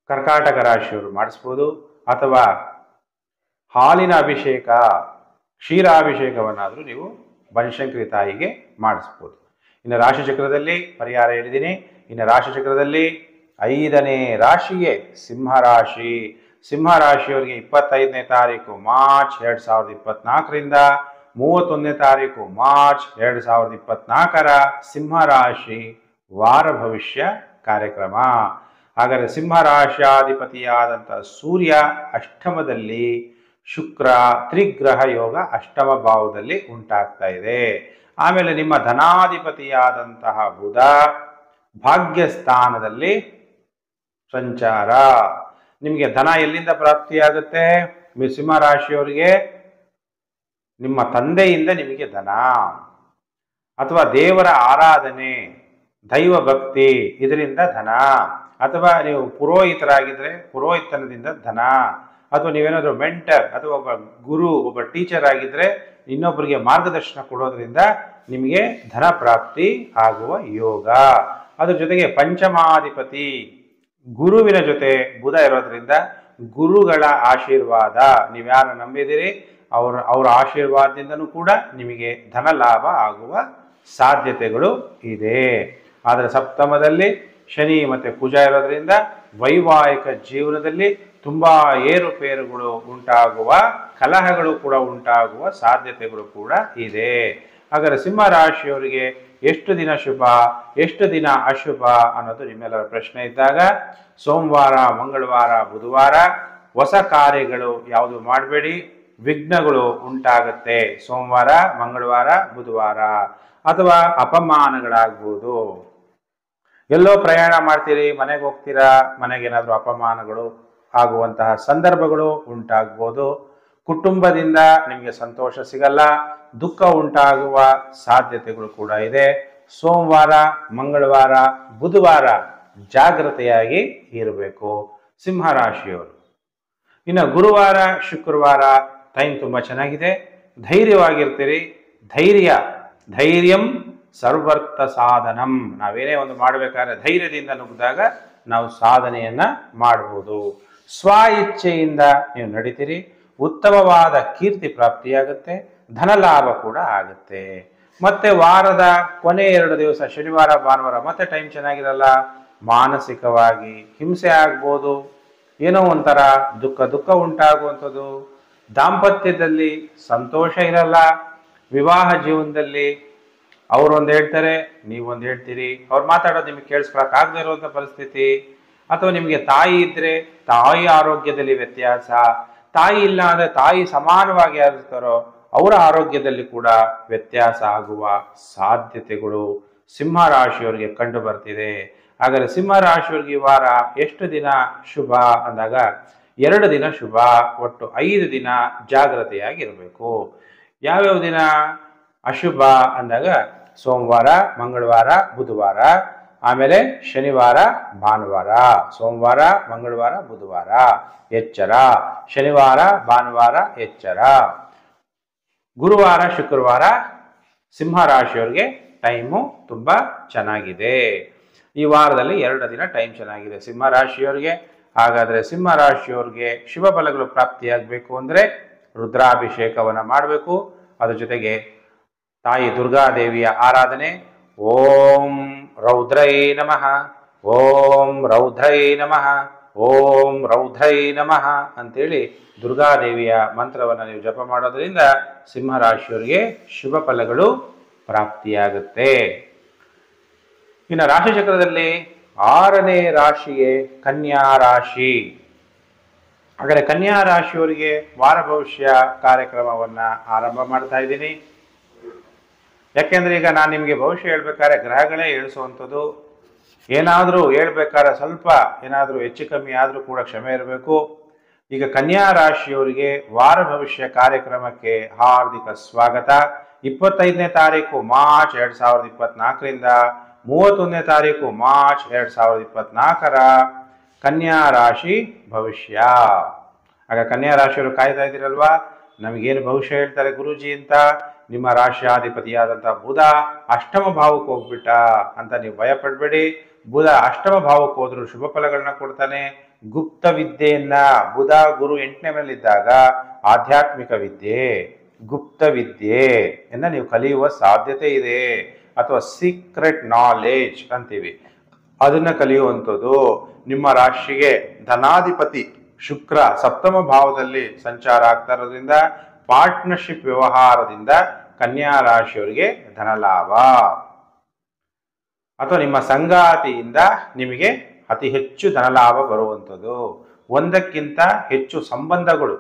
ಕರ್ಕಾಟಕ ರಾಶಿಯವರು ಮಾಡಿಸ್ಬೋದು. ಅಥವಾ ಹಾಲಿನ ಅಭಿಷೇಕ, ಕ್ಷೀರಾಭಿಷೇಕವನ್ನಾದರೂ ನೀವು ಬನಶಂಕರಿ ತಾಯಿಗೆ ಮಾಡಿಸ್ಬೋದು. ಇನ್ನು ರಾಶಿಚಕ್ರದಲ್ಲಿ ಪರಿಹಾರ ಹೇಳಿದ್ದೀನಿ. ಇನ್ನು ರಾಶಿಚಕ್ರದಲ್ಲಿ 5ನೇ ರಾಶಿಗೆ ಸಿಂಹರಾಶಿ. ಸಿಂಹರಾಶಿಯವರಿಗೆ 25ನೇ ತಾರೀಕು ಮಾರ್ಚ್ 2024ರಿಂದ 31ನೇ ತಾರೀಕು ಮಾರ್ಚ್ 2024ರ ಸಿಂಹರಾಶಿ ವಾರ ಭವಿಷ್ಯ ಕಾರ್ಯಕ್ರಮ. ಹಾಗಾದರೆ ಸಿಂಹರಾಶಿಯಾಧಿಪತಿಯಾದಂಥ ಸೂರ್ಯ ಅಷ್ಟಮದಲ್ಲಿ, ಶುಕ್ರ ತ್ರಿಗ್ರಹ ಯೋಗ ಅಷ್ಟಮ ಭಾವದಲ್ಲಿ ಉಂಟಾಗ್ತಾ ಇದೆ. ಆಮೇಲೆ ನಿಮ್ಮ ಧನಾಧಿಪತಿಯಾದಂತಹ ಬುಧ ಭಾಗ್ಯಸ್ಥಾನದಲ್ಲಿ ಸಂಚಾರ. ನಿಮಗೆ ಧನ ಎಲ್ಲಿಂದ ಪ್ರಾಪ್ತಿಯಾಗುತ್ತೆ? ಸಿಂಹರಾಶಿಯವರಿಗೆ ನಿಮ್ಮ ತಂದೆಯಿಂದ ನಿಮಗೆ ಧನ, ಅಥವಾ ದೇವರ ಆರಾಧನೆ, ದೈವ ಭಕ್ತಿ, ಇದರಿಂದ ಧನ, ಅಥವಾ ನೀವು ಪುರೋಹಿತರಾಗಿದ್ದರೆ ಪುರೋಹಿತನದಿಂದ ಧನ, ಅಥವಾ ನೀವೇನಾದರೂ ಮೆಂಟರ್ ಅಥವಾ ಒಬ್ಬ ಗುರು, ಒಬ್ಬ ಟೀಚರ್ ಆಗಿದ್ರೆ ಇನ್ನೊಬ್ಬರಿಗೆ ಮಾರ್ಗದರ್ಶನ ಕೊಡೋದ್ರಿಂದ ನಿಮಗೆ ಧನ ಪ್ರಾಪ್ತಿ ಆಗುವ ಯೋಗ. ಅದ್ರ ಜೊತೆಗೆ ಪಂಚಮಾಧಿಪತಿ ಗುರುವಿನ ಜೊತೆ ಬುಧ ಇರೋದ್ರಿಂದ ಗುರುಗಳ ಆಶೀರ್ವಾದ, ನೀವ್ಯಾರು ನಂಬಿದಿರಿ ಅವರ ಆಶೀರ್ವಾದದಿಂದನೂ ಕೂಡ ನಿಮಗೆ ಧನ ಲಾಭ ಆಗುವ ಸಾಧ್ಯತೆಗಳು ಇದೆ. ಆದರೆ ಸಪ್ತಮದಲ್ಲಿ ಶನಿ ಮತ್ತು ಕುಜ ಇರೋದ್ರಿಂದ ವೈವಾಹಿಕ ಜೀವನದಲ್ಲಿ ತುಂಬ ಏರುಪೇರುಗಳು ಉಂಟಾಗುವ, ಕಲಹಗಳು ಕೂಡ ಉಂಟಾಗುವ ಸಾಧ್ಯತೆಗಳು ಕೂಡ ಇದೆ. ಹಾಗಾದರೆ ಸಿಂಹರಾಶಿಯವರಿಗೆ ಎಷ್ಟು ದಿನ ಶುಭ, ಎಷ್ಟು ದಿನ ಅಶುಭ ಅನ್ನೋದು ನಿಮ್ಮೆಲ್ಲರ ಪ್ರಶ್ನೆ ಇದ್ದಾಗ, ಸೋಮವಾರ, ಮಂಗಳವಾರ, ಬುಧವಾರ ಹೊಸ ಕಾರ್ಯಗಳು ಯಾವುದು ಮಾಡಬೇಡಿ, ವಿಘ್ನಗಳು ಉಂಟಾಗುತ್ತೆ. ಸೋಮವಾರ, ಮಂಗಳವಾರ, ಬುಧವಾರ. ಅಥವಾ ಅಪಮಾನಗಳಾಗ್ಬೋದು. ಎಲ್ಲೋ ಪ್ರಯಾಣ ಮಾಡ್ತೀರಿ, ಮನೆಗೆ ಹೋಗ್ತೀರಾ, ಮನೆಗೇನಾದರೂ ಅಪಮಾನಗಳು ಆಗುವಂತಹ ಸಂದರ್ಭಗಳು ಉಂಟಾಗ್ಬೋದು. ಕುಟುಂಬದಿಂದ ನಿಮಗೆ ಸಂತೋಷ ಸಿಗಲ್ಲ, ದುಃಖ ಉಂಟಾಗುವ ಸಾಧ್ಯತೆಗಳು ಕೂಡ ಇದೆ. ಸೋಮವಾರ, ಮಂಗಳವಾರ, ಬುಧವಾರ ಜಾಗ್ರತೆಯಾಗಿ ಇರಬೇಕು ಸಿಂಹರಾಶಿಯವರು. ಇನ್ನು ಗುರುವಾರ, ಶುಕ್ರವಾರ ಟೈಮ್ ತುಂಬ ಚೆನ್ನಾಗಿದೆ, ಧೈರ್ಯವಾಗಿರ್ತೀರಿ. ಧೈರ್ಯಂ ಸರ್ವರ್ಥ ಸಾಧನಂ. ನಾವೇನೇ ಒಂದು ಮಾಡಬೇಕಾದ್ರೆ ಧೈರ್ಯದಿಂದ ನುಗ್ಗಿದಾಗ ನಾವು ಸಾಧನೆಯನ್ನ ಮಾಡಬಹುದು. ಸ್ವ ಇಚ್ಛೆಯಿಂದ ನೀವು ನಡೀತೀರಿ, ಉತ್ತಮವಾದ ಕೀರ್ತಿ ಪ್ರಾಪ್ತಿಯಾಗುತ್ತೆ, ಧನ ಲಾಭ ಕೂಡ ಆಗುತ್ತೆ. ಮತ್ತೆ ವಾರದ ಕೊನೆ 2 ದಿವಸ ಶನಿವಾರ, ಭಾನುವಾರ ಮತ್ತೆ ಟೈಮ್ ಚೆನ್ನಾಗಿರಲ್ಲ, ಮಾನಸಿಕವಾಗಿ ಹಿಂಸೆ ಆಗ್ಬೋದು, ಏನೋ ಒಂಥರ ದುಃಖ ಉಂಟಾಗುವಂಥದ್ದು. ದಾಂಪತ್ಯದಲ್ಲಿ ಸಂತೋಷ ಇರಲ್ಲ, ವಿವಾಹ ಜೀವನದಲ್ಲಿ ಅವ್ರೊಂದು ಹೇಳ್ತಾರೆ, ನೀವೊಂದು ಹೇಳ್ತೀರಿ, ಅವ್ರು ಮಾತಾಡೋದು ನಿಮಗೆ ಕೇಳಿಸ್ಕೊಳಕ್ ಆಗದೆ ಇರುವಂಥ ಪರಿಸ್ಥಿತಿ. ಅಥವಾ ನಿಮಗೆ ತಾಯಿ ಇದ್ರೆ ತಾಯಿ ಆರೋಗ್ಯದಲ್ಲಿ ವ್ಯತ್ಯಾಸ, ತಾಯಿ ಇಲ್ಲ ಅಂದ್ರೆ ತಾಯಿ ಸಮಾನವಾಗಿ ಯಾರಿರ್ತಾರೋ ಅವರ ಆರೋಗ್ಯದಲ್ಲಿ ಕೂಡ ವ್ಯತ್ಯಾಸ ಆಗುವ ಸಾಧ್ಯತೆಗಳು ಸಿಂಹರಾಶಿಯವರಿಗೆ ಕಂಡು ಬರ್ತಿದೆ. ಹಾಗಾದರೆ ಸಿಂಹರಾಶಿಯವರಿಗೆ ಈ ವಾರ ಎಷ್ಟು ದಿನ ಶುಭ ಅಂದಾಗ 2 ದಿನ ಶುಭ, ಒಟ್ಟು 5 ದಿನ ಜಾಗ್ರತೆಯಾಗಿರಬೇಕು. ಯಾವ್ಯಾವ ದಿನ ಅಶುಭ ಅಂದಾಗ ಸೋಮವಾರ, ಮಂಗಳವಾರ, ಬುಧವಾರ, ಆಮೇಲೆ ಶನಿವಾರ, ಭಾನುವಾರ. ಸೋಮವಾರ, ಮಂಗಳವಾರ, ಬುಧವಾರ ಎಚ್ಚರ, ಶನಿವಾರ, ಭಾನುವಾರ ಎಚ್ಚರ. ಗುರುವಾರ, ಶುಕ್ರವಾರ ಸಿಂಹರಾಶಿಯವರಿಗೆ ಟೈಮು ತುಂಬ ಚೆನ್ನಾಗಿದೆ. ಈ ವಾರದಲ್ಲಿ 2 ದಿನ ಟೈಮ್ ಚೆನ್ನಾಗಿದೆ ಸಿಂಹರಾಶಿಯವರಿಗೆ. ಹಾಗಾದರೆ ಸಿಂಹರಾಶಿಯವರಿಗೆ ಶುಭ ಫಲಗಳು ಪ್ರಾಪ್ತಿಯಾಗಬೇಕು ಅಂದರೆ ರುದ್ರಾಭಿಷೇಕವನ್ನು ಮಾಡಬೇಕು. ಅದ್ರ ಜೊತೆಗೆ ತಾಯಿ ದುರ್ಗಾದೇವಿಯ ಆರಾಧನೆ, ಓಂ ರೌದ್ರೈ ನಮಃ, ಓಂ ರೌದ್ರೈ ನಮಃ, ಓಂ ರೌದ್ರೈ ನಮಃ ಅಂತೇಳಿ ದುರ್ಗಾದೇವಿಯ ಮಂತ್ರವನ್ನು ನೀವು ಜಪ ಮಾಡೋದ್ರಿಂದ ಸಿಂಹರಾಶಿಯವರಿಗೆ ಶುಭ ಫಲಗಳು ಪ್ರಾಪ್ತಿಯಾಗುತ್ತೆ. ಇನ್ನು ರಾಶಿಚಕ್ರದಲ್ಲಿ 6ನೇ ರಾಶಿಗೆ ಕನ್ಯಾ ರಾಶಿ. ಹಾಗಾದರೆ ಕನ್ಯಾ ರಾಶಿಯವರಿಗೆ ವಾರ ಭವಿಷ್ಯ ಕಾರ್ಯಕ್ರಮವನ್ನು ಆರಂಭ ಮಾಡ್ತಾ ಇದ್ದೀನಿ. ಯಾಕೆಂದ್ರೆ ಈಗ ನಾನು ನಿಮಗೆ ಭವಿಷ್ಯ ಹೇಳ್ಬೇಕಾದ್ರೆ ಗ್ರಹಗಳೇ ಹೇಳಿಸುವಂಥದ್ದು. ಏನಾದರೂ ಹೇಳ್ಬೇಕಾದ್ರೆ ಸ್ವಲ್ಪ ಏನಾದರೂ ಹೆಚ್ಚು ಕಮ್ಮಿ ಆದರೂ ಕೂಡ ಕ್ಷಮೆ ಇರಬೇಕು. ಈಗ ಕನ್ಯಾ ರಾಶಿಯವರಿಗೆ ವಾರ ಭವಿಷ್ಯ ಕಾರ್ಯಕ್ರಮಕ್ಕೆ ಹಾರ್ದಿಕ ಸ್ವಾಗತ. 25ನೇ ತಾರೀಕು ಮಾರ್ಚ್ 2024ರಿಂದ 31ನೇ ತಾರೀಕು ಮಾರ್ಚ್ 2024ರ ಕನ್ಯಾ ರಾಶಿ ಭವಿಷ್ಯ. ಆಗ ಕನ್ಯಾ ರಾಶಿಯವರು ಕಾಯ್ತಾ ಇದ್ದೀರಲ್ವಾ, ನಮಗೇನು ಭವಿಷ್ಯ ಹೇಳ್ತಾರೆ ಗುರೂಜಿ ಅಂತ. ನಿಮ್ಮ ರಾಶಿಯಾಧಿಪತಿಯಾದಂಥ ಬುಧ ಅಷ್ಟಮ ಭಾವಕ್ಕೆ ಹೋಗ್ಬಿಟ್ಟ ಅಂತ ನೀವು ಭಯ ಪಡಬೇಡಿ. ಬುಧ ಅಷ್ಟಮ ಭಾವಕ್ಕೆ ಹೋದ್ರು ಶುಭ ಫಲಗಳನ್ನ ಕೊಡ್ತಾನೆ. ಗುಪ್ತ ವಿದ್ಯೆಯನ್ನ ಬುಧ ಗುರು 8ನೇ ಮನೆಯಲ್ಲಿದ್ದಾಗ ಆಧ್ಯಾತ್ಮಿಕ ವಿದ್ಯೆ, ಗುಪ್ತ ವಿದ್ಯೆಯನ್ನ ನೀವು ಕಲಿಯುವ ಸಾಧ್ಯತೆ ಇದೆ, ಅಥವಾ ಸೀಕ್ರೆಟ್ ನಾಲೆಜ್ ಅಂತೀವಿ. ಅದನ್ನ ಕಲಿಯುವಂಥದ್ದು. ನಿಮ್ಮ ರಾಶಿಗೆ ಧನಾಧಿಪತಿ ಶುಕ್ರ ಸಪ್ತಮ ಭಾವದಲ್ಲಿ ಸಂಚಾರ ಆಗ್ತಾ ಇರೋದ್ರಿಂದ ಪಾರ್ಟ್ನರ್ಶಿಪ್ ವ್ಯವಹಾರದಿಂದ ಕನ್ಯಾ ರಾಶಿಯವರಿಗೆ ಧನಲಾಭ, ಅಥವಾ ನಿಮ್ಮ ಸಂಗಾತಿಯಿಂದ ನಿಮಗೆ ಅತಿ ಹೆಚ್ಚು ಧನಲಾಭ ಬರುವಂಥದ್ದು. ಒಂದಕ್ಕಿಂತ ಹೆಚ್ಚು ಸಂಬಂಧಗಳು,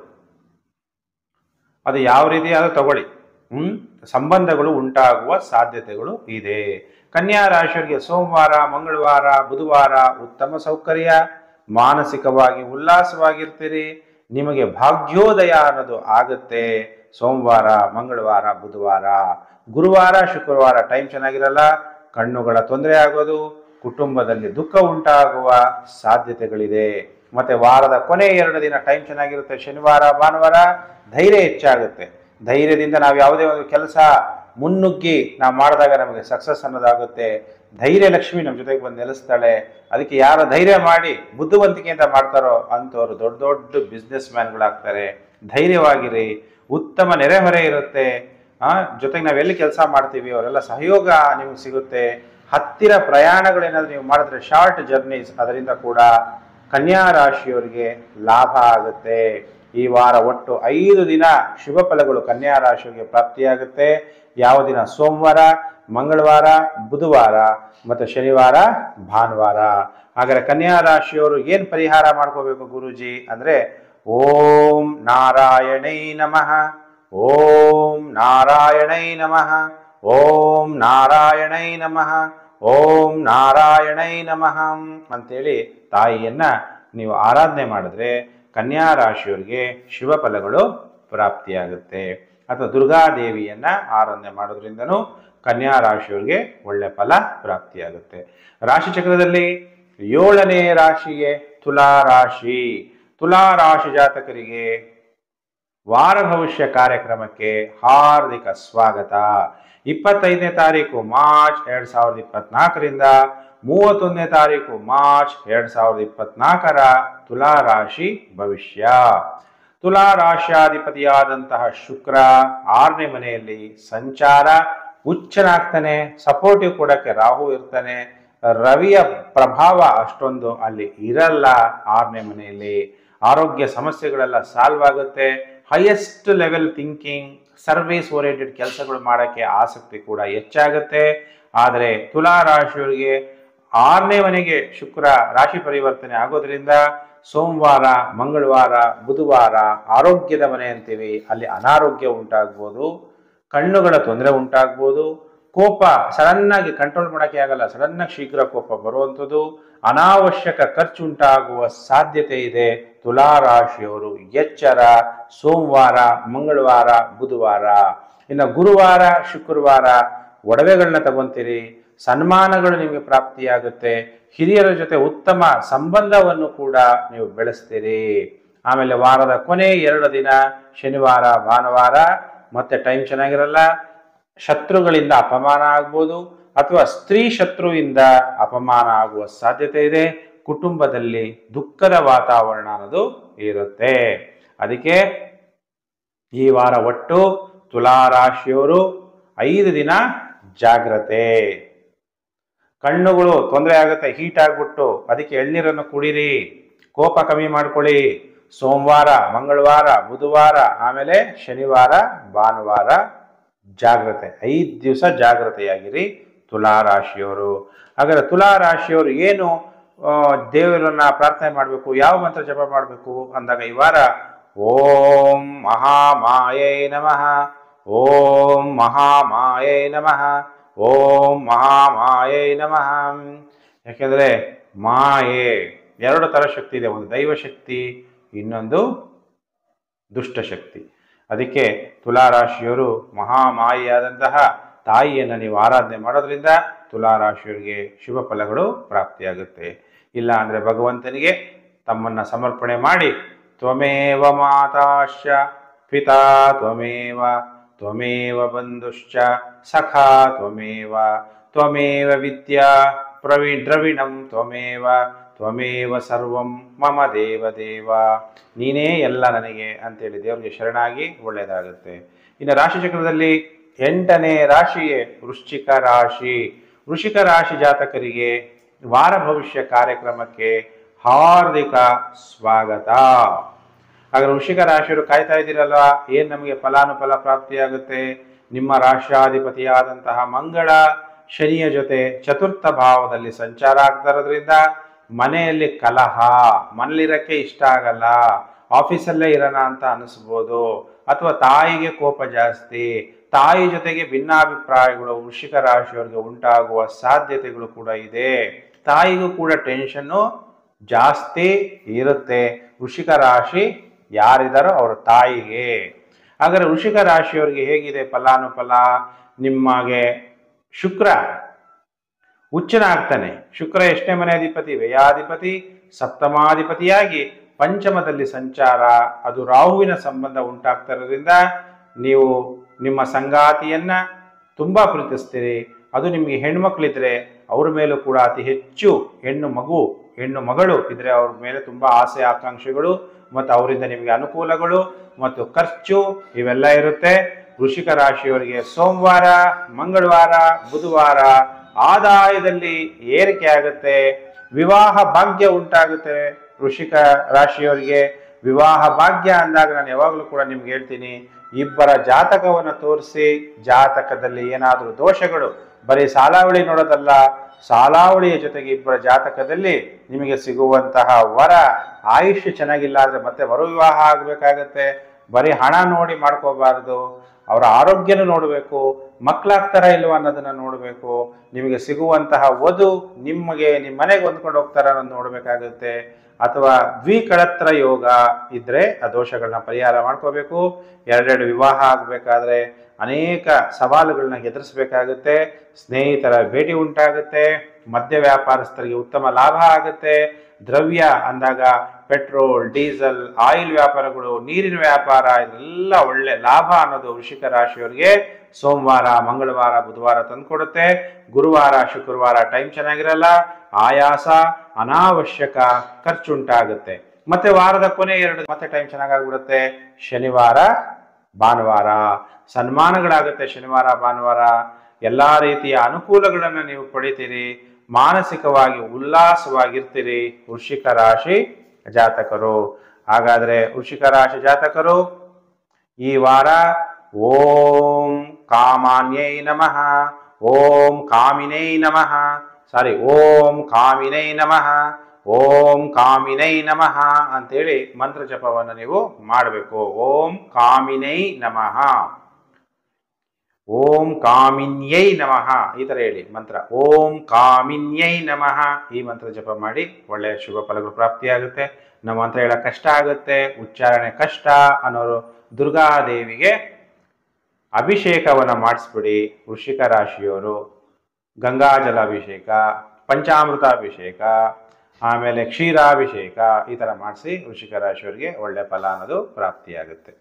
ಅದು ಯಾವ ರೀತಿ ಆದರೂ ತಗೊಳ್ಳಿ, ಸಂಬಂಧಗಳು ಉಂಟಾಗುವ ಸಾಧ್ಯತೆಗಳು ಇದೆ. ಕನ್ಯಾ ರಾಶಿಯವರಿಗೆ ಸೋಮವಾರ, ಮಂಗಳವಾರ, ಬುಧವಾರ ಉತ್ತಮ ಸೌಕರ್ಯ, ಮಾನಸಿಕವಾಗಿ ಉಲ್ಲಾಸವಾಗಿರ್ತೀರಿ, ನಿಮಗೆ ಭಾಗ್ಯೋದಯ ಅನ್ನೋದು ಆಗುತ್ತೆ. ಸೋಮವಾರ, ಮಂಗಳವಾರ, ಬುಧವಾರ. ಗುರುವಾರ, ಶುಕ್ರವಾರ ಟೈಮ್ ಚೆನ್ನಾಗಿರಲ್ಲ, ಕಣ್ಣುಗಳ ತೊಂದರೆ ಆಗೋದು, ಕುಟುಂಬದಲ್ಲಿ ದುಃಖ ಉಂಟಾಗುವ ಸಾಧ್ಯತೆಗಳಿದೆ. ಮತ್ತೆ ವಾರದ ಕೊನೆ 2 ದಿನ ಟೈಮ್ ಚೆನ್ನಾಗಿರುತ್ತೆ. ಶನಿವಾರ, ಭಾನುವಾರ ಧೈರ್ಯ ಹೆಚ್ಚಾಗುತ್ತೆ. ಧೈರ್ಯದಿಂದ ನಾವು ಯಾವುದೇ ಒಂದು ಕೆಲಸ ಮುನ್ನುಗ್ಗಿ ನಾವು ಮಾಡಿದಾಗ ನಮಗೆ ಸಕ್ಸಸ್ ಅನ್ನೋದಾಗುತ್ತೆ. ಧೈರ್ಯ ಲಕ್ಷ್ಮಿ ನಮ್ಮ ಜೊತೆಗೆ ಬಂದು ನೆಲೆಸ್ತಾಳೆ. ಅದಕ್ಕೆ ಯಾರು ಧೈರ್ಯ ಮಾಡಿ ಬುದ್ಧಿವಂತಿಕೆಯಿಂದ ಮಾಡ್ತಾರೋ ಅಂಥವ್ರು ದೊಡ್ಡ ದೊಡ್ಡ ಬಿಸ್ನೆಸ್ ಮ್ಯಾನ್ಗಳಾಗ್ತಾರೆ. ಧೈರ್ಯವಾಗಿರಿ, ಉತ್ತಮ ನೆರೆಹೊರೆ ಇರುತ್ತೆ. ಜೊತೆಗೆ ನಾವೆಲ್ಲಿ ಕೆಲಸ ಮಾಡ್ತೀವಿ ಅವರೆಲ್ಲ ಸಹಯೋಗ ನಿಮಗೆ ಸಿಗುತ್ತೆ. ಹತ್ತಿರ ಪ್ರಯಾಣಗಳೇನಾದ್ರು ನೀವು ಮಾಡಿದ್ರೆ ಶಾರ್ಟ್ ಜರ್ನೀಸ್, ಅದರಿಂದ ಕೂಡ ಕನ್ಯಾ ರಾಶಿಯವರಿಗೆ ಲಾಭ ಆಗುತ್ತೆ. ಈ ವಾರ ಒಟ್ಟು 5 ದಿನ ಶುಭ ಫಲಗಳು ಕನ್ಯಾ ರಾಶಿಯವರಿಗೆ ಪ್ರಾಪ್ತಿಯಾಗುತ್ತೆ. ಯಾವ ದಿನ? ಸೋಮವಾರ, ಮಂಗಳವಾರ, ಬುಧವಾರ ಮತ್ತು ಶನಿವಾರ, ಭಾನುವಾರ. ಹಾಗಾದ್ರೆ ಕನ್ಯಾ ರಾಶಿಯವರು ಏನು ಪರಿಹಾರ ಮಾಡ್ಕೋಬೇಕು ಗುರೂಜಿ ಅಂದ್ರೆ, ಓಂ ನಾರಾಯಣೈ ನಮಃ, ಓಂ ನಾರಾಯಣೈ ನಮಃ, ಓಂ ನಾರಾಯಣೈ ನಮಃ, ಓಂ ನಾರಾಯಣೈ ನಮಃ ಅಂತೇಳಿ ತಾಯಿಯನ್ನ ನೀವು ಆರಾಧನೆ ಮಾಡಿದ್ರೆ ಕನ್ಯಾ ರಾಶಿಯವರಿಗೆ ಶುಭ ಫಲಗಳು ಪ್ರಾಪ್ತಿಯಾಗುತ್ತೆ. ಅಥವಾ ದುರ್ಗಾದೇವಿಯನ್ನ ಆರಾಧನೆ ಮಾಡೋದ್ರಿಂದನೂ ಕನ್ಯಾ ರಾಶಿಯವರಿಗೆ ಒಳ್ಳೆ ಫಲ ಪ್ರಾಪ್ತಿಯಾಗುತ್ತೆ. ರಾಶಿ ಚಕ್ರದಲ್ಲಿ 7ನೇ ರಾಶಿಗೆ ತುಲಾ ರಾಶಿ. ತುಲಾ ರಾಶಿ ಜಾತಕರಿಗೆ ವಾರ ಭವಿಷ್ಯ ಕಾರ್ಯಕ್ರಮಕ್ಕೆ ಹಾರ್ದಿಕ ಸ್ವಾಗತ. 25ನೇ ತಾರೀಕು ಮಾರ್ಚ್ 2024ರಿಂದ 31ನೇ ತಾರೀಕು ಮಾರ್ಚ್ 2024ರ ತುಲಾ ರಾಶಿ ಭವಿಷ್ಯ. ತುಲಾ ರಾಶಿಯಾಧಿಪತಿಯಾದಂತಹ ಶುಕ್ರ 6ನೇ ಮನೆಯಲ್ಲಿ ಸಂಚಾರ, ಉಚ್ಚನಾಗ್ತಾನೆ. ಸಪೋರ್ಟಿವ್ ಕೊಡಕ್ಕೆ ರಾಹು ಇರ್ತಾನೆ. ರವಿಯ ಪ್ರಭಾವ ಅಷ್ಟೊಂದು ಅಲ್ಲಿ ಇರಲ್ಲ 6ನೇ ಮನೆಯಲ್ಲಿ. ಆರೋಗ್ಯ ಸಮಸ್ಯೆಗಳೆಲ್ಲ ಸಾಲ್ವ್ ಆಗುತ್ತೆ. Highest level thinking, service oriented ಕೆಲಸಗಳು ಮಾಡೋಕ್ಕೆ ಆಸಕ್ತಿ ಕೂಡ ಹೆಚ್ಚಾಗುತ್ತೆ. ಆದರೆ ತುಲಾ ರಾಶಿಯವರಿಗೆ 6ನೇ ಮನೆಗೆ ಶುಕ್ರ ರಾಶಿ ಪರಿವರ್ತನೆ ಆಗೋದ್ರಿಂದ ಸೋಮವಾರ, ಮಂಗಳವಾರ, ಬುಧವಾರ ಆರೋಗ್ಯದ ಮನೆ ಅಂತೀವಿ. ಅಲ್ಲಿ ಅನಾರೋಗ್ಯ ಉಂಟಾಗ್ಬೋದು, ಕಣ್ಣುಗಳ ತೊಂದರೆ ಉಂಟಾಗ್ಬೋದು, ಕೋಪ ಸಡನ್ನಾಗಿ ಕಂಟ್ರೋಲ್ ಮಾಡೋಕ್ಕೆ ಆಗಲ್ಲ, ಸಡನ್ನಾಗಿ ಶೀಘ್ರ ಕೋಪ ಬರುವಂಥದ್ದು, ಅನಾವಶ್ಯಕ ಖರ್ಚು ಉಂಟಾಗುವ ಸಾಧ್ಯತೆ ಇದೆ. ತುಲಾ ರಾಶಿಯವರು ಎಚ್ಚರ. ಸೋಮವಾರ, ಮಂಗಳವಾರ, ಬುಧವಾರ. ಇನ್ನು ಗುರುವಾರ, ಶುಕ್ರವಾರ ಒಡವೆಗಳನ್ನ ತಗೊಂತೀರಿ, ಸನ್ಮಾನಗಳು ನಿಮಗೆ ಪ್ರಾಪ್ತಿಯಾಗುತ್ತೆ. ಹಿರಿಯರ ಜೊತೆ ಉತ್ತಮ ಸಂಬಂಧವನ್ನು ಕೂಡ ನೀವು ಬೆಳೆಸ್ತೀರಿ. ಆಮೇಲೆ ವಾರದ ಕೊನೆ 2 ದಿನ ಶನಿವಾರ, ಭಾನುವಾರ ಮತ್ತೆ ಟೈಮ್ ಚೆನ್ನಾಗಿರಲ್ಲ. ಶತ್ರುಗಳಿಂದ ಅಪಮಾನ ಆಗ್ಬೋದು, ಅಥವಾ ಸ್ತ್ರೀ ಶತ್ರುವಿಂದ ಅಪಮಾನ ಆಗುವ ಸಾಧ್ಯತೆ ಇದೆ. ಕುಟುಂಬದಲ್ಲಿ ದುಃಖದ ವಾತಾವರಣ ಅನ್ನೋದು ಇರುತ್ತೆ. ಅದಕ್ಕೆ ಈ ವಾರ ಒಟ್ಟು ತುಲಾ ರಾಶಿಯವರು 5 ದಿನ ಜಾಗ್ರತೆ. ಕಣ್ಣುಗಳು ತೊಂದರೆ ಆಗುತ್ತೆ, ಹೀಟ್ ಆಗ್ಬಿಟ್ಟು, ಅದಕ್ಕೆ ಎಳ್ನೀರನ್ನು ಕುಡೀರಿ, ಕೋಪ ಕಮ್ಮಿ ಮಾಡ್ಕೊಳ್ಳಿ. ಸೋಮವಾರ, ಮಂಗಳವಾರ, ಬುಧವಾರ ಆಮೇಲೆ ಶನಿವಾರ, ಭಾನುವಾರ ಜಾಗ್ರತೆ. 5 ದಿವಸ ಜಾಗ್ರತೆಯಾಗಿರಿ ತುಲಾ ರಾಶಿಯವರು. ಹಾಗಾದ್ರೆ ತುಲಾ ರಾಶಿಯವರು ಏನು ದೇವರನ್ನ ಪ್ರಾರ್ಥನೆ ಮಾಡಬೇಕು, ಯಾವ ಮಂತ್ರ ಜಪ ಮಾಡಬೇಕು ಅಂದಾಗ ಈ ವಾರ ಓಂ ಮಹಾಮಾಯೈ ನಮಃ, ಓಂ ಮಹಾಮಾಯೈ ನಮಃ, ಓಂ ಮಹಾಮಾಯೈ ನಮಃ. ಯಾಕೆಂದ್ರೆ ಮಾಯೆ 2 ಥರ ಶಕ್ತಿ ಇದೆ, ಒಂದು ದೈವ ಶಕ್ತಿ, ಇನ್ನೊಂದು ದುಷ್ಟಶಕ್ತಿ. ಅದಕ್ಕೆ ತುಲಾ ರಾಶಿಯವರು ಮಹಾಮಾಯಿಯಾದಂತಹ ತಾಯಿಯನ್ನು ನೀವು ಆರಾಧನೆ ಮಾಡೋದ್ರಿಂದ ತುಲಾ ರಾಶಿಯವರಿಗೆ ಶುಭ ಫಲಗಳು ಪ್ರಾಪ್ತಿಯಾಗುತ್ತೆ. ಇಲ್ಲ ಅಂದರೆ ಭಗವಂತನಿಗೆ ತಮ್ಮನ್ನು ಸಮರ್ಪಣೆ ಮಾಡಿ ತ್ವಮೇವ ಮಾತಾಶ್ಚ ಪಿತಾ ತ್ವಮೇವ, ತ್ವಮೇವ ಬಂಧುಶ್ಚ ಸಖಾ ತ್ವಮೇವ, ತ್ವಮೇವ ವಿದ್ಯಾ ದ್ರವಿಣಂ ತ್ವಮೇವ, ತ್ವಮೇವ ಸರ್ವಂ ಮಮ ದೇವ ದೇವ, ನೀನೇ ಎಲ್ಲ ನನಗೆ ಅಂತೇಳಿ ದೇವರಿಗೆ ಶರಣಾಗಿ ಒಳ್ಳೆಯದಾಗುತ್ತೆ. ಇನ್ನು ರಾಶಿಚಕ್ರದಲ್ಲಿ 8ನೇ ರಾಶಿಯೇ ವೃಶ್ಚಿಕ ರಾಶಿ. ವೃಶ್ಚಿಕ ರಾಶಿ ಜಾತಕರಿಗೆ ವಾರ ಭವಿಷ್ಯ ಕಾರ್ಯಕ್ರಮಕ್ಕೆ ಹಾರ್ದಿಕ ಸ್ವಾಗತ. ಹಾಗಾದ್ರೆ ವೃಶ್ಚಿಕ ರಾಶಿಯವರು ಕಾಯ್ತಾ ಇದ್ದೀರಲ್ವಾ, ಏನು ನಮಗೆ ಫಲಾನುಫಲ ಪ್ರಾಪ್ತಿಯಾಗುತ್ತೆ? ನಿಮ್ಮ ರಾಷ್ಟ್ರಾಧಿಪತಿಯಾದಂತಹ ಮಂಗಳ ಶನಿಯ ಜೊತೆ ಚತುರ್ಥ ಭಾವದಲ್ಲಿ ಸಂಚಾರ ಆಗ್ತಾ ಇರೋದ್ರಿಂದ ಮನೆಯಲ್ಲಿ ಕಲಹ, ಮನೇಲಿರಕ್ಕೆ ಇಷ್ಟ ಆಗಲ್ಲ, ಆಫೀಸಲ್ಲೇ ಇರೋಣ ಅಂತ ಅನಿಸ್ಬೋದು, ಅಥವಾ ತಾಯಿಗೆ ಕೋಪ ಜಾಸ್ತಿ, ತಾಯಿ ಜೊತೆಗೆ ಭಿನ್ನಾಭಿಪ್ರಾಯಗಳು ವೃಶ್ಚಿಕ ರಾಶಿಯವರಿಗೆ ಉಂಟಾಗುವ ಸಾಧ್ಯತೆಗಳು ಕೂಡ ಇದೆ. ತಾಯಿಗೂ ಕೂಡ ಟೆನ್ಷನ್ನು ಜಾಸ್ತಿ ಇರುತ್ತೆ. ವೃಶ್ಚಿಕ ರಾಶಿ ಯಾರಿದಾರೋ ಅವರ ತಾಯಿಗೆ. ಹಾಗಾದ್ರೆ ವೃಶ್ಚಿಕ ರಾಶಿಯವರಿಗೆ ಹೇಗಿದೆ ಫಲಾನುಫಲ? ನಿಮಗೆ ಶುಕ್ರ ಉಚ್ಚನಾಗ್ತಾನೆ. ಶುಕ್ರ ಎಷ್ಟನೇ ಮನೆ ಅಧಿಪತಿ? ವ್ಯಯಾಧಿಪತಿ, ಸಪ್ತಮಾಧಿಪತಿಯಾಗಿ ಪಂಚಮದಲ್ಲಿ ಸಂಚಾರ. ಅದು ರಾಹುವಿನ ಸಂಬಂಧ ಉಂಟಾಗ್ತಾ ಇರೋದ್ರಿಂದ ನೀವು ನಿಮ್ಮ ಸಂಗಾತಿಯನ್ನ ತುಂಬಾ ಪ್ರೀತಿಸ್ತೀರಿ. ಅದು ನಿಮಗೆ ಹೆಣ್ಮಕ್ಳಿದ್ರೆ ಅವ್ರ ಮೇಲೂ ಕೂಡ ಅತಿ ಹೆಚ್ಚು ಹೆಣ್ಣು ಮಗಳು ಇದ್ರೆ ಅವ್ರ ಮೇಲೆ ತುಂಬಾ ಆಸೆ ಆಕಾಂಕ್ಷೆಗಳು ಮತ್ತು ಅವರಿಂದ ನಿಮಗೆ ಅನುಕೂಲಗಳು ಮತ್ತು ಖರ್ಚು ಇವೆಲ್ಲ ಇರುತ್ತೆ. ವೃಶ್ಚಿಕ ರಾಶಿಯವರಿಗೆ ಸೋಮವಾರ, ಮಂಗಳವಾರ, ಬುಧವಾರ ಆದಾಯದಲ್ಲಿ ಏರಿಕೆ ಆಗುತ್ತೆ. ವಿವಾಹ ಭಾಗ್ಯ ಉಂಟಾಗುತ್ತೆ. ವೃಶ್ಚಿಕ ರಾಶಿಯವರಿಗೆ ವಿವಾಹ ಭಾಗ್ಯ ಅಂದಾಗ ನಾನು ಯಾವಾಗಲೂ ಕೂಡ ನಿಮ್ಗೆ ಹೇಳ್ತೀನಿ, ಇಬ್ಬರ ಜಾತಕವನ್ನು ತೋರಿಸಿ ಜಾತಕದಲ್ಲಿ ಏನಾದರೂ ದೋಷಗಳು, ಬರೀ ಸಾಲಾವಳಿ ನೋಡೋದಲ್ಲ, ಸಾಲಾವಳಿಯ ಜೊತೆಗೆ ಇಬ್ಬರ ಜಾತಕದಲ್ಲಿ ನಿಮಗೆ ಸಿಗುವಂತಹ ವರ ಆಯುಷ್ಯ ಚೆನ್ನಾಗಿಲ್ಲ ಆದರೆ ಮತ್ತೆ ವರ ವಿವಾಹ ಆಗಬೇಕಾಗತ್ತೆ. ಬರೀ ಹಣ ನೋಡಿ ಮಾಡ್ಕೋಬಾರ್ದು, ಅವರ ಆರೋಗ್ಯನೂ ನೋಡಬೇಕು, ಮಕ್ಕಳಾಗ್ತಾರ ಇಲ್ವ ಅನ್ನೋದನ್ನ ನೋಡಬೇಕು. ನಿಮಗೆ ಸಿಗುವಂತಹ ವಧು ನಿಮ್ಮ ಮನೆಗೆ ಹೊಂದ್ಕೊಂಡು ಹೋಗ್ತಾರ ಅನ್ನೋದು ನೋಡಬೇಕಾಗುತ್ತೆ. ಅಥವಾ ದ್ವಿಕಳತ್ರ ಯೋಗ ಇದ್ರೆ ಆ ದೋಷಗಳನ್ನ ಪರಿಹಾರ ಮಾಡ್ಕೋಬೇಕು. ಎರಡೆರಡು ವಿವಾಹ ಆಗಬೇಕಾದ್ರೆ ಅನೇಕ ಸವಾಲುಗಳನ್ನ ಎದುರಿಸಬೇಕಾಗುತ್ತೆ. ಸ್ನೇಹಿತರ ಭೇಟಿ ಉಂಟಾಗುತ್ತೆ. ಮದ್ಯ ವ್ಯಾಪಾರಸ್ಥರಿಗೆ ಉತ್ತಮ ಲಾಭ ಆಗುತ್ತೆ. ದ್ರವ್ಯ ಅಂದಾಗ ಪೆಟ್ರೋಲ್, ಡೀಸೆಲ್, ಆಯಿಲ್ ವ್ಯಾಪಾರಗಳು, ನೀರಿನ ವ್ಯಾಪಾರ, ಇದೆಲ್ಲ ಒಳ್ಳೆ ಲಾಭ ಅನ್ನೋದು ವೃಶ್ಚಿಕ ರಾಶಿಯವರಿಗೆ ಸೋಮವಾರ, ಮಂಗಳವಾರ, ಬುಧವಾರ ತಂದುಕೊಡುತ್ತೆ. ಗುರುವಾರ, ಶುಕ್ರವಾರ ಟೈಮ್ ಚೆನ್ನಾಗಿರಲ್ಲ, ಆಯಾಸ, ಅನಾವಶ್ಯಕ ಖರ್ಚುಂಟಾಗುತ್ತೆ. ಮತ್ತೆ ವಾರದ ಕೊನೆ 2 ಮತ್ತೆ ಟೈಮ್ ಚೆನ್ನಾಗಾಗ್ಬಿಡುತ್ತೆ. ಶನಿವಾರ, ಭಾನುವಾರ ಸನ್ಮಾನಗಳಾಗುತ್ತೆ. ಶನಿವಾರ, ಭಾನುವಾರ ಎಲ್ಲಾ ರೀತಿಯ ಅನುಕೂಲಗಳನ್ನು ನೀವು ಪಡಿತೀರಿ. ಮಾನಸಿಕವಾಗಿ ಉಲ್ಲಾಸವಾಗಿರ್ತೀರಿ ವೃಶ್ಚಿಕ ರಾಶಿ ಜಾತಕರು. ಹಾಗಾದ್ರೆ ವೃಶ್ಚಿಕ ರಾಶಿ ಜಾತಕರು ಈ ವಾರ ಓಂ ಕಾಮಾನ್ಯೈ ನಮಃ, ಓಂ ಕಾಮಿನೈ ನಮಃ, ಓಂ ಕಾಮಿನೈ ನಮಃ, ಓಂ ಕಾಮಿನೈ ನಮಃ ಅಂತೇಳಿ ಮಂತ್ರ ಜಪವನ್ನು ನೀವು ಮಾಡಬೇಕು. ಓಂ ಕಾಮಿನೈ ನಮಃ, ಓಂ ಕಾಮಿನ್ಯೈ ನಮಃ ಈ ತರ ಹೇಳಿ ಮಂತ್ರ. ಓಂ ಕಾಮಿನ್ಯೈ ನಮಃ ಈ ಮಂತ್ರ ಜಪ ಮಾಡಿ ಒಳ್ಳೆಯ ಶುಭ ಫಲಗಳು ಪ್ರಾಪ್ತಿಯಾಗುತ್ತೆ. ನಮ್ಮ ಮಂತ್ರ ಹೇಳಕ್ ಕಷ್ಟ ಆಗುತ್ತೆ, ಉಚ್ಚಾರಣೆ ಕಷ್ಟ ಅನ್ನೋರು ದುರ್ಗಾದೇವಿಗೆ ಅಭಿಷೇಕವನ್ನ ಮಾಡಿಸ್ಬಿಡಿ. ವೃಶ್ಚಿಕ ರಾಶಿಯವರು ಗಂಗಾಜಲಾಭಿಷೇಕ, ಪಂಚಾಮೃತಾಭಿಷೇಕ, ಆಮೇಲೆ ಕ್ಷೀರಾಭಿಷೇಕ ಈ ತರ ಮಾಡಿಸಿ ವೃಶ್ಚಿಕ ರಾಶಿಯವರಿಗೆ ಒಳ್ಳೆ ಫಲ ಅನ್ನೋದು ಪ್ರಾಪ್ತಿಯಾಗುತ್ತೆ.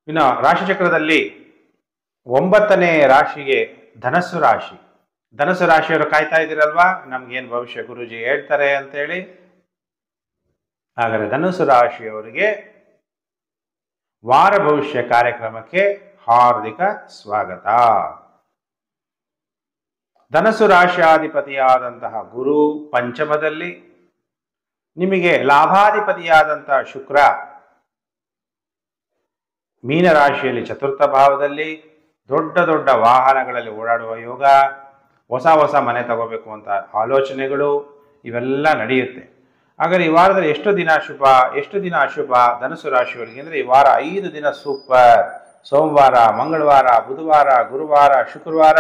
ಇನ್ನು ರಾಶಿಚಕ್ರದಲ್ಲಿ 9ನೇ ರಾಶಿಗೆ ಧನಸ್ಸು ರಾಶಿ. ಧನಸ್ಸು ರಾಶಿಯವರು ಕಾಯ್ತಾ ಇದ್ದೀರಲ್ವಾ, ನಮ್ಗೇನು ಭವಿಷ್ಯ ಗುರುಜಿ ಹೇಳ್ತಾರೆ ಅಂತೇಳಿ. ಹಾಗಾದ್ರೆ ಧನಸ್ಸು ರಾಶಿಯವರಿಗೆ ವಾರ ಭವಿಷ್ಯ ಕಾರ್ಯಕ್ರಮಕ್ಕೆ ಹಾರ್ದಿಕ ಸ್ವಾಗತ. ಧನಸ್ಸು ರಾಶಿಯಾಧಿಪತಿಯಾದಂತಹ ಗುರು ಪಂಚಮದಲ್ಲಿ, ನಿಮಗೆ ಲಾಭಾಧಿಪತಿಯಾದಂತಹ ಶುಕ್ರ ಮೀನರಾಶಿಯಲ್ಲಿ ಚತುರ್ಥ ಭಾವದಲ್ಲಿ, ದೊಡ್ಡ ದೊಡ್ಡ ವಾಹನಗಳಲ್ಲಿ ಓಡಾಡುವ ಯೋಗ, ಹೊಸ ಮನೆ ತಗೋಬೇಕು ಅಂತ ಆಲೋಚನೆಗಳು ಇವೆಲ್ಲ ನಡೆಯುತ್ತೆ. ಹಾಗಾದ್ರೆ ಈ ವಾರದಲ್ಲಿ ಎಷ್ಟು ದಿನ ಶುಭ, ಎಷ್ಟು ದಿನ ಅಶುಭ ಧನಸ್ಸು ರಾಶಿಯವರಿಗೆ ಅಂದರೆ ಈ ವಾರ 5 ದಿನ ಸೂಪರ್. ಸೋಮವಾರ, ಮಂಗಳವಾರ, ಬುಧವಾರ, ಗುರುವಾರ, ಶುಕ್ರವಾರ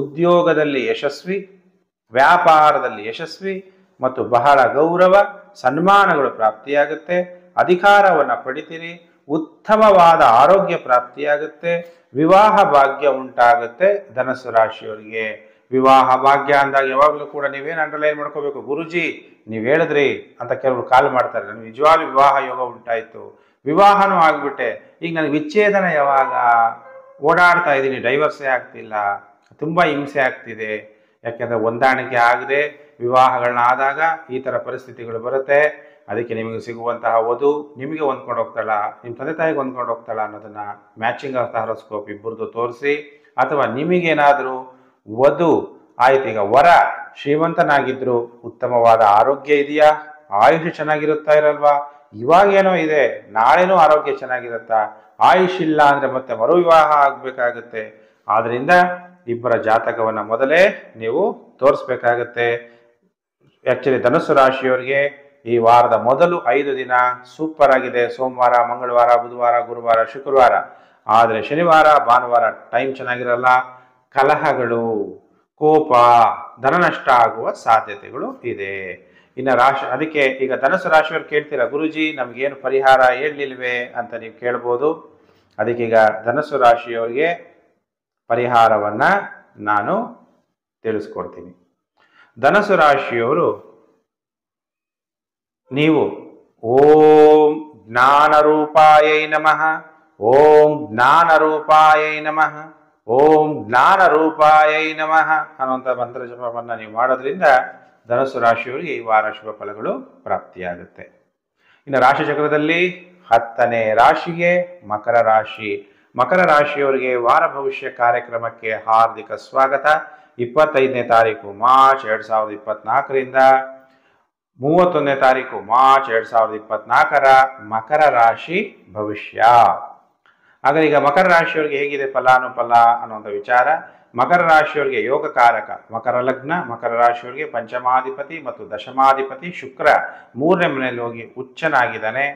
ಉದ್ಯೋಗದಲ್ಲಿ ಯಶಸ್ವಿ, ವ್ಯಾಪಾರದಲ್ಲಿ ಯಶಸ್ವಿ ಮತ್ತು ಬಹಳ ಗೌರವ ಸನ್ಮಾನಗಳು ಪ್ರಾಪ್ತಿಯಾಗುತ್ತೆ. ಅಧಿಕಾರವನ್ನು ಪಡಿತೀರಿ. ಉತ್ತಮವಾದ ಆರೋಗ್ಯ ಪ್ರಾಪ್ತಿಯಾಗುತ್ತೆ. ವಿವಾಹ ಭಾಗ್ಯ ಉಂಟಾಗುತ್ತೆ. ಧನಸ್ಸು ರಾಶಿಯವರಿಗೆ ವಿವಾಹ ಭಾಗ್ಯ ಅಂದಾಗ ಯಾವಾಗಲೂ ಕೂಡ ನೀವೇನು ಅಂಡರ್ಲೈನ್ ಮಾಡ್ಕೋಬೇಕು, ಗುರುಜಿ ನೀವು ಹೇಳಿದ್ರಿ ಅಂತ ಕೆಲವರು ಕಾಲ್ ಮಾಡ್ತಾರೆ. ನನಗೆ ನಿಜವಾಗ್ಲೂ ವಿವಾಹ ಯೋಗ ಉಂಟಾಯಿತು, ವಿವಾಹನೂ ಆಗ್ಬಿಟ್ಟೆ, ಈಗ ನನಗೆ ವಿಚ್ಛೇದನ ಯಾವಾಗ, ಓಡಾಡ್ತಾ ಇದ್ದೀನಿ, ಡೈವರ್ಸೇ ಆಗ್ತಿಲ್ಲ, ತುಂಬ ಹಿಂಸೆ ಆಗ್ತಿದೆ, ಯಾಕೆಂದರೆ ಹೊಂದಾಣಿಕೆ ಆಗದೆ ವಿವಾಹಗಳನ್ನ ಆದಾಗ ಈ ಥರ ಪರಿಸ್ಥಿತಿಗಳು ಬರುತ್ತೆ. ಅದಕ್ಕೆ ನಿಮಗೆ ಸಿಗುವಂತಹ ವಧು ನಿಮಗೆ ಹೊಂದ್ಕೊಂಡು ಹೋಗ್ತಾಳ, ನಿಮ್ಮ ತಂದೆ ತಾಯಿಗೆ ಹೊಂದ್ಕೊಂಡು ಹೋಗ್ತಾಳ ಅನ್ನೋದನ್ನ ಮ್ಯಾಚಿಂಗ್ ಆಫ್ ದ ಹಾರೋಸ್ಕೋಪ್ ಇಬ್ಬರದು ತೋರಿಸಿ, ಅಥವಾ ನಿಮಗೇನಾದರೂ ವಧು ಆಯ್ತು, ಈಗ ವರ ಶ್ರೀಮಂತನಾಗಿದ್ರು ಉತ್ತಮವಾದ ಆರೋಗ್ಯ ಇದೆಯಾ, ಆಯುಷ್ ಚೆನ್ನಾಗಿರುತ್ತಾ ಇರಲ್ವಾ, ಇವಾಗೇನೋ ಇದೆ ನಾಳೆನೂ ಆರೋಗ್ಯ ಚೆನ್ನಾಗಿರುತ್ತಾ, ಆಯುಷ್ ಇಲ್ಲ ಅಂದರೆ ಮತ್ತೆ ಮರು ವಿವಾಹ ಆಗಬೇಕಾಗುತ್ತೆ. ಆದ್ದರಿಂದ ಇಬ್ಬರ ಜಾತಕವನ್ನು ಮೊದಲೇ ನೀವು ತೋರಿಸ್ಬೇಕಾಗತ್ತೆ. ಆ್ಯಕ್ಚುಲಿ ಧನುಸ್ಸು ರಾಶಿಯವರಿಗೆ ಈ ವಾರದ ಮೊದಲು 5 ದಿನ ಸೂಪರ್ ಆಗಿದೆ. ಸೋಮವಾರ, ಮಂಗಳವಾರ, ಬುಧವಾರ, ಗುರುವಾರ, ಶುಕ್ರವಾರ. ಆದರೆ ಶನಿವಾರ, ಭಾನುವಾರ ಟೈಮ್ ಚೆನ್ನಾಗಿರಲ್ಲ. ಕಲಹಗಳು, ಕೋಪ, ಧನ ನಷ್ಟ ಆಗುವ ಸಾಧ್ಯತೆಗಳು ಇದೆ. ಇನ್ನು ಅದಕ್ಕೆ ಈಗ ಧನುಸ್ಸು ರಾಶಿಯವ್ರು ಕೇಳ್ತೀರಾ, ಗುರುಜಿ ನಮಗೇನು ಪರಿಹಾರ ಹೇಳಲಿಲ್ವೇ ಅಂತ ನೀವು ಕೇಳ್ಬೋದು. ಅದಕ್ಕೀಗ ಧನುಸ್ಸು ರಾಶಿಯವರಿಗೆ ಪರಿಹಾರವನ್ನು ನಾನು ತಿಳಿಸ್ಕೊಡ್ತೀನಿ. ಧನುಸ್ಸು ರಾಶಿಯವರು ನೀವು ಓಂ ಜ್ಞಾನರೂಪಾಯೈ ನಮಃ, ಓಂ ಜ್ಞಾನರೂಪಾಯೈ ನಮಃ, ಓಂ ಜ್ಞಾನರೂಪಾಯೈ ನಮಃ ಅನ್ನುವಂಥ ಮಂತ್ರ ಜಪವನ್ನು ನೀವು ಮಾಡೋದ್ರಿಂದ ಧನುಸ್ಸು ರಾಶಿಯವರಿಗೆ ಈ ವಾರ ಶುಭ ಫಲಗಳು ಪ್ರಾಪ್ತಿಯಾಗುತ್ತೆ. ಇನ್ನು ರಾಶಿ ಚಕ್ರದಲ್ಲಿ 10ನೇ ರಾಶಿಗೆ ಮಕರ ರಾಶಿ. ಮಕರ ರಾಶಿಯವರಿಗೆ ವಾರ ಭವಿಷ್ಯ ಕಾರ್ಯಕ್ರಮಕ್ಕೆ ಹಾರ್ದಿಕ ಸ್ವಾಗತ. 25ನೇ ತಾರೀಕು ಮಾರ್ಚ್ 2024ರಿಂದ 31ನೇ ತಾರೀಕು ಮಾರ್ಚ್ 2024ರ ಮಕರ ರಾಶಿ ಭವಿಷ್ಯ. ಹಾಗಾದ್ರೆ ಈಗ ಮಕರ ರಾಶಿಯವರಿಗೆ ಹೇಗಿದೆ ಫಲಾನುಫಲ ಅನ್ನುವಂಥ ವಿಚಾರ. ಮಕರ ರಾಶಿಯವರಿಗೆ ಯೋಗಕಾರಕ ಮಕರ ಲಗ್ನ. ಮಕರ ರಾಶಿಯವರಿಗೆ ಪಂಚಮಾಧಿಪತಿ ಮತ್ತು ದಶಮಾಧಿಪತಿ ಶುಕ್ರ 3ನೇ ಮನೆಯಲ್ಲಿ ಹೋಗಿ ಉಚ್ಚನಾಗಿದ್ದಾನೆ.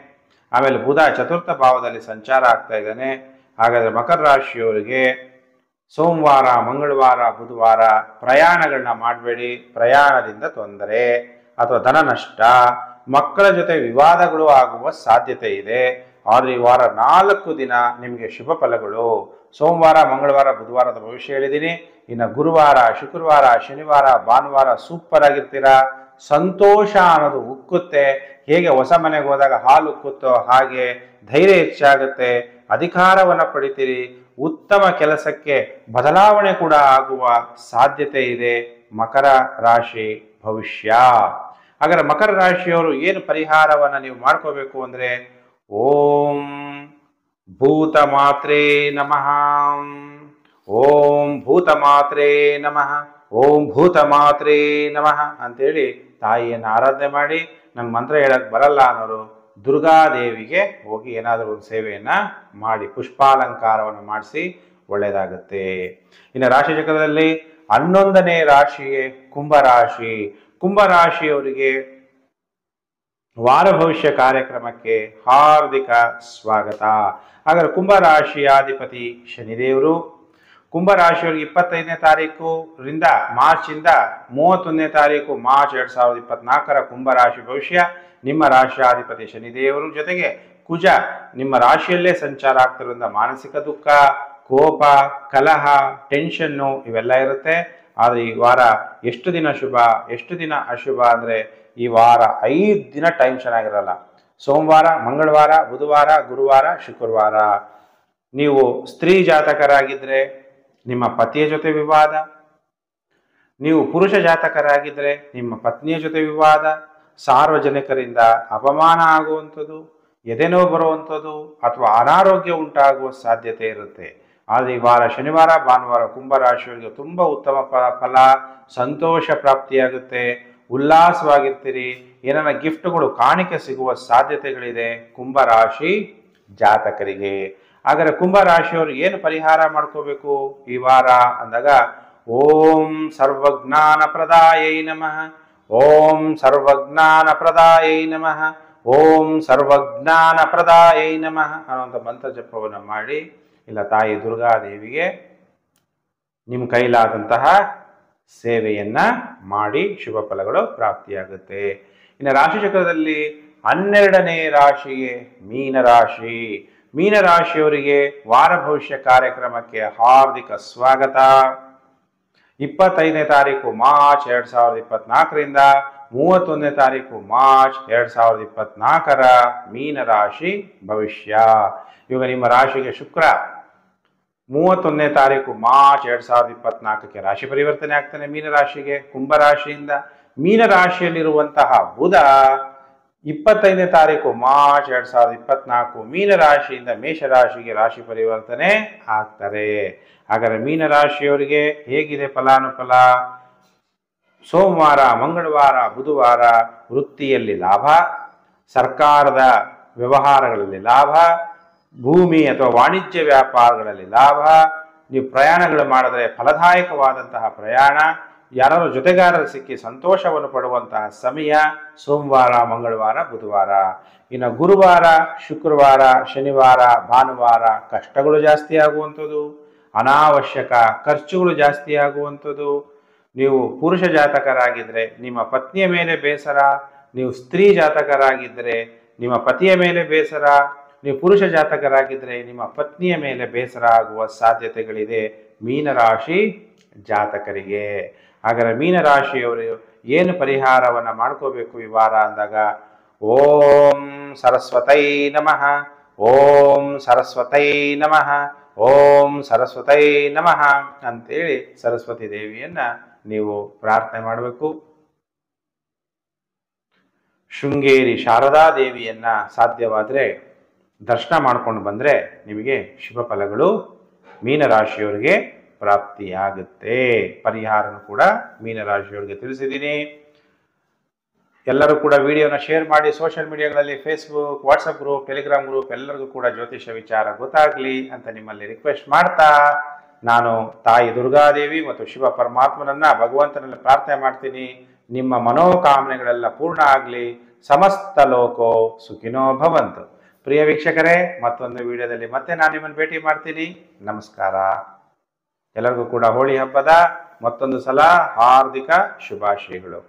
ಆಮೇಲೆ ಬುಧ 4ಥ ಭಾವದಲ್ಲಿ ಸಂಚಾರ ಆಗ್ತಾ ಇದ್ದಾನೆ. ಹಾಗಾದರೆ ಮಕರ ರಾಶಿಯವರಿಗೆ ಸೋಮವಾರ, ಮಂಗಳವಾರ, ಬುಧವಾರ ಪ್ರಯಾಣಗಳನ್ನ ಮಾಡಬೇಡಿ. ಪ್ರಯಾಣದಿಂದ ತೊಂದರೆ ಅಥವಾ ಧನ ನಷ್ಟ, ಮಕ್ಕಳ ಜೊತೆ ವಿವಾದಗಳು ಆಗುವ ಸಾಧ್ಯತೆ ಇದೆ. ಆದರೆ ಈ ವಾರ 4 ದಿನ ನಿಮಗೆ ಶುಭ ಫಲಗಳು. ಸೋಮವಾರ, ಮಂಗಳವಾರ, ಬುಧವಾರದ ಭವಿಷ್ಯ ಹೇಳಿದ್ದೀನಿ. ಇನ್ನು ಗುರುವಾರ, ಶುಕ್ರವಾರ, ಶನಿವಾರ, ಭಾನುವಾರ ಸೂಪರ್ ಆಗಿರ್ತೀರಾ. ಸಂತೋಷ ಅನ್ನೋದು ಉಕ್ಕುತ್ತೆ. ಹೇಗೆ ಹೊಸ ಮನೆಗೆ ಹೋದಾಗ ಹಾಲು ಉಕ್ಕುತ್ತೋ ಹಾಗೆ ಧೈರ್ಯ ಹೆಚ್ಚಾಗುತ್ತೆ. ಅಧಿಕಾರವನ್ನು ಪಡಿತೀರಿ. ಉತ್ತಮ ಕೆಲಸಕ್ಕೆ ಬದಲಾವಣೆ ಕೂಡ ಆಗುವ ಸಾಧ್ಯತೆ ಇದೆ. ಮಕರ ರಾಶಿ ಭವಿಷ್ಯ. ಹಾಗಾದ್ರೆ ಮಕರ ರಾಶಿಯವರು ಏನು ಪರಿಹಾರವನ್ನು ನೀವು ಮಾಡ್ಕೋಬೇಕು ಅಂದರೆ ಓಂ ಭೂತ ಮಾತ್ರೇ ನಮಃ, ಓಂ ಭೂತ ಮಾತ್ರೇ ನಮಃ, ಓಂ ಭೂತ ಮಾತ್ರೇ ನಮಃ ಅಂತೇಳಿ ತಾಯಿಯನ್ನು ಆರಾಧನೆ ಮಾಡಿ. ನಂಗೆ ಮಂತ್ರ ಹೇಳಕ್ಕೆ ಬರಲ್ಲ ಅನ್ನೋರು ದುರ್ಗಾದೇವಿಗೆ ಹೋಗಿ ಏನಾದರೂ ಒಂದು ಸೇವೆಯನ್ನು ಮಾಡಿ ಪುಷ್ಪಾಲಂಕಾರವನ್ನು ಮಾಡಿಸಿ ಒಳ್ಳೆಯದಾಗುತ್ತೆ. ಇನ್ನು ರಾಶಿ ಚಕ್ರದಲ್ಲಿ 11ನೇ ರಾಶಿಯೇ ಕುಂಭರಾಶಿ. ಕುಂಭರಾಶಿಯವರಿಗೆ ವಾರ ಭವಿಷ್ಯ ಕಾರ್ಯಕ್ರಮಕ್ಕೆ ಹಾರ್ದಿಕ ಸ್ವಾಗತ. ಹಾಗಾದ್ರೆ ಕುಂಭರಾಶಿಯಾಧಿಪತಿ ಶನಿದೇವರು. ಕುಂಭರಾಶಿಯವರಿಗೆ 25ನೇ ತಾರೀಕುರಿಂದ ಮಾರ್ಚಿಂದ 31ನೇ ತಾರೀಕು ಮಾರ್ಚ್ 2024ರ ಕುಂಭರಾಶಿ ಭವಿಷ್ಯ. ನಿಮ್ಮ ರಾಶಿಯಾಧಿಪತಿ ಶನಿದೇವರು ಜೊತೆಗೆ ಕುಜ ನಿಮ್ಮ ರಾಶಿಯಲ್ಲೇ ಸಂಚಾರ ಆಗ್ತಿರೋದ್ರಿಂದ ಮಾನಸಿಕ ದುಃಖ, ಕೋಪ, ಕಲಹ, ಟೆನ್ಷನ್ನು ಇವೆಲ್ಲ ಇರುತ್ತೆ. ಆದರೆ ಈ ವಾರ ಎಷ್ಟು ದಿನ ಶುಭ ಎಷ್ಟು ದಿನ ಅಶುಭ ಅಂದರೆ ಈ ವಾರ 5 ದಿನ ಟೈಮ್ ಚೆನ್ನಾಗಿರಲ್ಲ. ಸೋಮವಾರ, ಮಂಗಳವಾರ, ಬುಧವಾರ, ಗುರುವಾರ, ಶುಕ್ರವಾರ. ನೀವು ಸ್ತ್ರೀ ಜಾತಕರಾಗಿದ್ದರೆ ನಿಮ್ಮ ಪತಿಯ ಜೊತೆ ವಿವಾದ, ನೀವು ಪುರುಷ ಜಾತಕರಾಗಿದ್ದರೆ ನಿಮ್ಮ ಪತ್ನಿಯ ಜೊತೆ ವಿವಾದ, ಸಾರ್ವಜನಿಕರಿಂದ ಅಪಮಾನ ಆಗುವಂಥದ್ದು, ಎದೆನೋವು ಬರುವಂಥದ್ದು ಅಥವಾ ಅನಾರೋಗ್ಯ ಉಂಟಾಗುವ ಸಾಧ್ಯತೆ ಇರುತ್ತೆ. ಆದರೆ ಈ ವಾರ ಶನಿವಾರ, ಭಾನುವಾರ ಕುಂಭರಾಶಿಯವರಿಗೆ ತುಂಬ ಉತ್ತಮ ಫಲ, ಸಂತೋಷ ಪ್ರಾಪ್ತಿಯಾಗುತ್ತೆ, ಉಲ್ಲಾಸವಾಗಿರ್ತೀರಿ. ಏನಾರ ಗಿಫ್ಟ್ಗಳು ಕಾಣಿಕೆ ಸಿಗುವ ಸಾಧ್ಯತೆಗಳಿದೆ ಕುಂಭರಾಶಿ ಜಾತಕರಿಗೆ. ಹಾಗಾದರೆ ಕುಂಭರಾಶಿಯವರು ಏನು ಪರಿಹಾರ ಮಾಡ್ಕೋಬೇಕು ಈ ವಾರ ಅಂದಾಗ ಓಂ ಸರ್ವಜ್ಞಾನ ಪ್ರದಾಯೈ ನಮಃ, ಓಂ ಸರ್ವಜ್ಞಾನ ಪ್ರದಾಯೈ ನಮಃ, ಓಂ ಸರ್ವಜ್ಞಾನ ಪ್ರದಾಯೈ ನಮಃ ಅನ್ನುವಂಥ ಮಂತ್ರ ಜಪವನ್ನು ಮಾಡಿ. ಇಲ್ಲ ತಾಯಿ ದುರ್ಗಾದೇವಿಗೆ ನಿಮ್ಮ ಕೈಲಾದಂತಹ ಸೇವೆಯನ್ನ ಮಾಡಿ ಶುಭ ಫಲಗಳು ಪ್ರಾಪ್ತಿಯಾಗುತ್ತೆ. ಇನ್ನು ರಾಶಿ ಚಕ್ರದಲ್ಲಿ 12ನೇ ರಾಶಿಯೇ ಮೀನರಾಶಿ. ಮೀನರಾಶಿಯವರಿಗೆ ವಾರ ಭವಿಷ್ಯ ಕಾರ್ಯಕ್ರಮಕ್ಕೆ ಹಾರ್ದಿಕ ಸ್ವಾಗತ. 25ನೇ ತಾರೀಕು ಮಾರ್ಚ್ 2024ರಿಂದ 31ನೇ ತಾರೀಕು ಮಾರ್ಚ್ 2024ರ ಮೀನರಾಶಿ ಭವಿಷ್ಯ. ಇವಾಗ ನಿಮ್ಮ ರಾಶಿಗೆ ಶುಕ್ರ 31ನೇ ತಾರೀಕು ಮಾರ್ಚ್ 2024ಕ್ಕೆ ರಾಶಿ ಪರಿವರ್ತನೆ ಆಗ್ತಾನೆ ಮೀನರಾಶಿಗೆ ಕುಂಭರಾಶಿಯಿಂದ. ಮೀನರಾಶಿಯಲ್ಲಿರುವಂತಹ ಬುಧ 25ನೇ ತಾರೀಕು ಮಾರ್ಚ್ 2024 ಮೀನರಾಶಿಯಿಂದ ಮೇಷರಾಶಿಗೆ ರಾಶಿ ಪರಿವರ್ತನೆ ಆಗ್ತಾರೆ. ಹಾಗಾದರೆ ಮೀನರಾಶಿಯವರಿಗೆ ಹೇಗಿದೆ ಫಲಾನುಫಲ? ಸೋಮವಾರ, ಮಂಗಳವಾರ, ಬುಧವಾರ ವೃತ್ತಿಯಲ್ಲಿ ಲಾಭ, ಸರ್ಕಾರದ ವ್ಯವಹಾರಗಳಲ್ಲಿ ಲಾಭ, ಭೂಮಿ ಅಥವಾ ವಾಣಿಜ್ಯ ವ್ಯಾಪಾರಗಳಲ್ಲಿ ಲಾಭ, ನೀವು ಪ್ರಯಾಣಗಳು ಮಾಡಿದರೆ ಫಲದಾಯಕವಾದಂತಹ ಪ್ರಯಾಣ, ಯಾರು ಜೊತೆಗಾರರು ಸಿಕ್ಕಿ ಸಂತೋಷವನ್ನು ಪಡುವಂತಹ ಸಮಯ ಸೋಮವಾರ, ಮಂಗಳವಾರ, ಬುಧವಾರ. ಇನ್ನು ಗುರುವಾರ, ಶುಕ್ರವಾರ, ಶನಿವಾರ, ಭಾನುವಾರ ಕಷ್ಟಗಳು ಜಾಸ್ತಿ ಆಗುವಂಥದ್ದು, ಅನಾವಶ್ಯಕ ಖರ್ಚುಗಳು ಜಾಸ್ತಿ ಆಗುವಂಥದ್ದು. ನೀವು ಪುರುಷ ಜಾತಕರಾಗಿದ್ದರೆ ನಿಮ್ಮ ಪತ್ನಿಯ ಮೇಲೆ ಬೇಸರ, ನೀವು ಸ್ತ್ರೀ ಜಾತಕರಾಗಿದ್ದರೆ ನಿಮ್ಮ ಪತಿಯ ಮೇಲೆ ಬೇಸರ, ನೀವು ಪುರುಷ ಜಾತಕರಾಗಿದ್ದರೆ ನಿಮ್ಮ ಪತ್ನಿಯ ಮೇಲೆ ಬೇಸರ ಆಗುವ ಸಾಧ್ಯತೆಗಳಿದೆ ಮೀನರಾಶಿ ಜಾತಕರಿಗೆ. ಹಾಗಾದರೆ ಮೀನರಾಶಿಯವರು ಏನು ಪರಿಹಾರವನ್ನು ಮಾಡ್ಕೋಬೇಕು ಈ ವಾರ ಅಂದಾಗ, ಓಂ ಸರಸ್ವತೈ ನಮಃ, ಓಂ ಸರಸ್ವತೈ ನಮಃ, ಓಂ ಸರಸ್ವತೈ ನಮಃ ಅಂತೇಳಿ ಸರಸ್ವತಿ ದೇವಿಯನ್ನ ನೀವು ಪ್ರಾರ್ಥನೆ ಮಾಡಬೇಕು. ಶೃಂಗೇರಿ ಶಾರದಾ ದೇವಿಯನ್ನ ಸಾಧ್ಯವಾದರೆ ದರ್ಶನ ಮಾಡ್ಕೊಂಡು ಬಂದರೆ ನಿಮಗೆ ಶುಭ ಫಲಗಳು ಮೀನರಾಶಿಯವರಿಗೆ ಪ್ರಾಪ್ತಿಯಾಗುತ್ತೆ. ಪರಿಹಾರನೂ ಕೂಡ ಮೀನರಾಶಿಯವರಿಗೆ ತಿಳಿಸಿದ್ದೀನಿ. ಎಲ್ಲರೂ ಕೂಡ ವಿಡಿಯೋನ ಶೇರ್ ಮಾಡಿ, ಸೋಷಿಯಲ್ ಮೀಡಿಯಾಗಳಲ್ಲಿ Facebook, WhatsApp group, Telegram group ಎಲ್ಲರಿಗೂ ಕೂಡ ಜ್ಯೋತಿಷ ವಿಚಾರ ಗೊತ್ತಾಗಲಿ ಅಂತ ನಿಮ್ಮಲ್ಲಿ ರಿಕ್ವೆಸ್ಟ್ ಮಾಡ್ತಾ, ನಾನು ತಾಯಿ ದುರ್ಗಾದೇವಿ ಮತ್ತು ಶಿವ ಪರಮಾತ್ಮನನ್ನ ಭಗವಂತನಲ್ಲಿ ಪ್ರಾರ್ಥನೆ ಮಾಡ್ತೀನಿ. ನಿಮ್ಮ ಮನೋಕಾಮನೆಗಳೆಲ್ಲ ಪೂರ್ಣ ಆಗಲಿ. ಸಮಸ್ತ ಲೋಕೋ ಸುಖಿನೋ ಭವಂತು. ಪ್ರಿಯ ವೀಕ್ಷಕರೇ, ಮತ್ತೊಂದು ವಿಡಿಯೋದಲ್ಲಿ ಮತ್ತೆ ನಾನು ನಿಮ್ಮನ್ನು ಭೇಟಿ ಮಾಡ್ತೀನಿ. ನಮಸ್ಕಾರ. ಎಲ್ಲರಿಗೂ ಕೂಡ ಹೋಳಿ ಹಬ್ಬದ ಮತ್ತೊಂದು ಸಲ ಹಾರ್ದಿಕ ಶುಭಾಶಯಗಳು.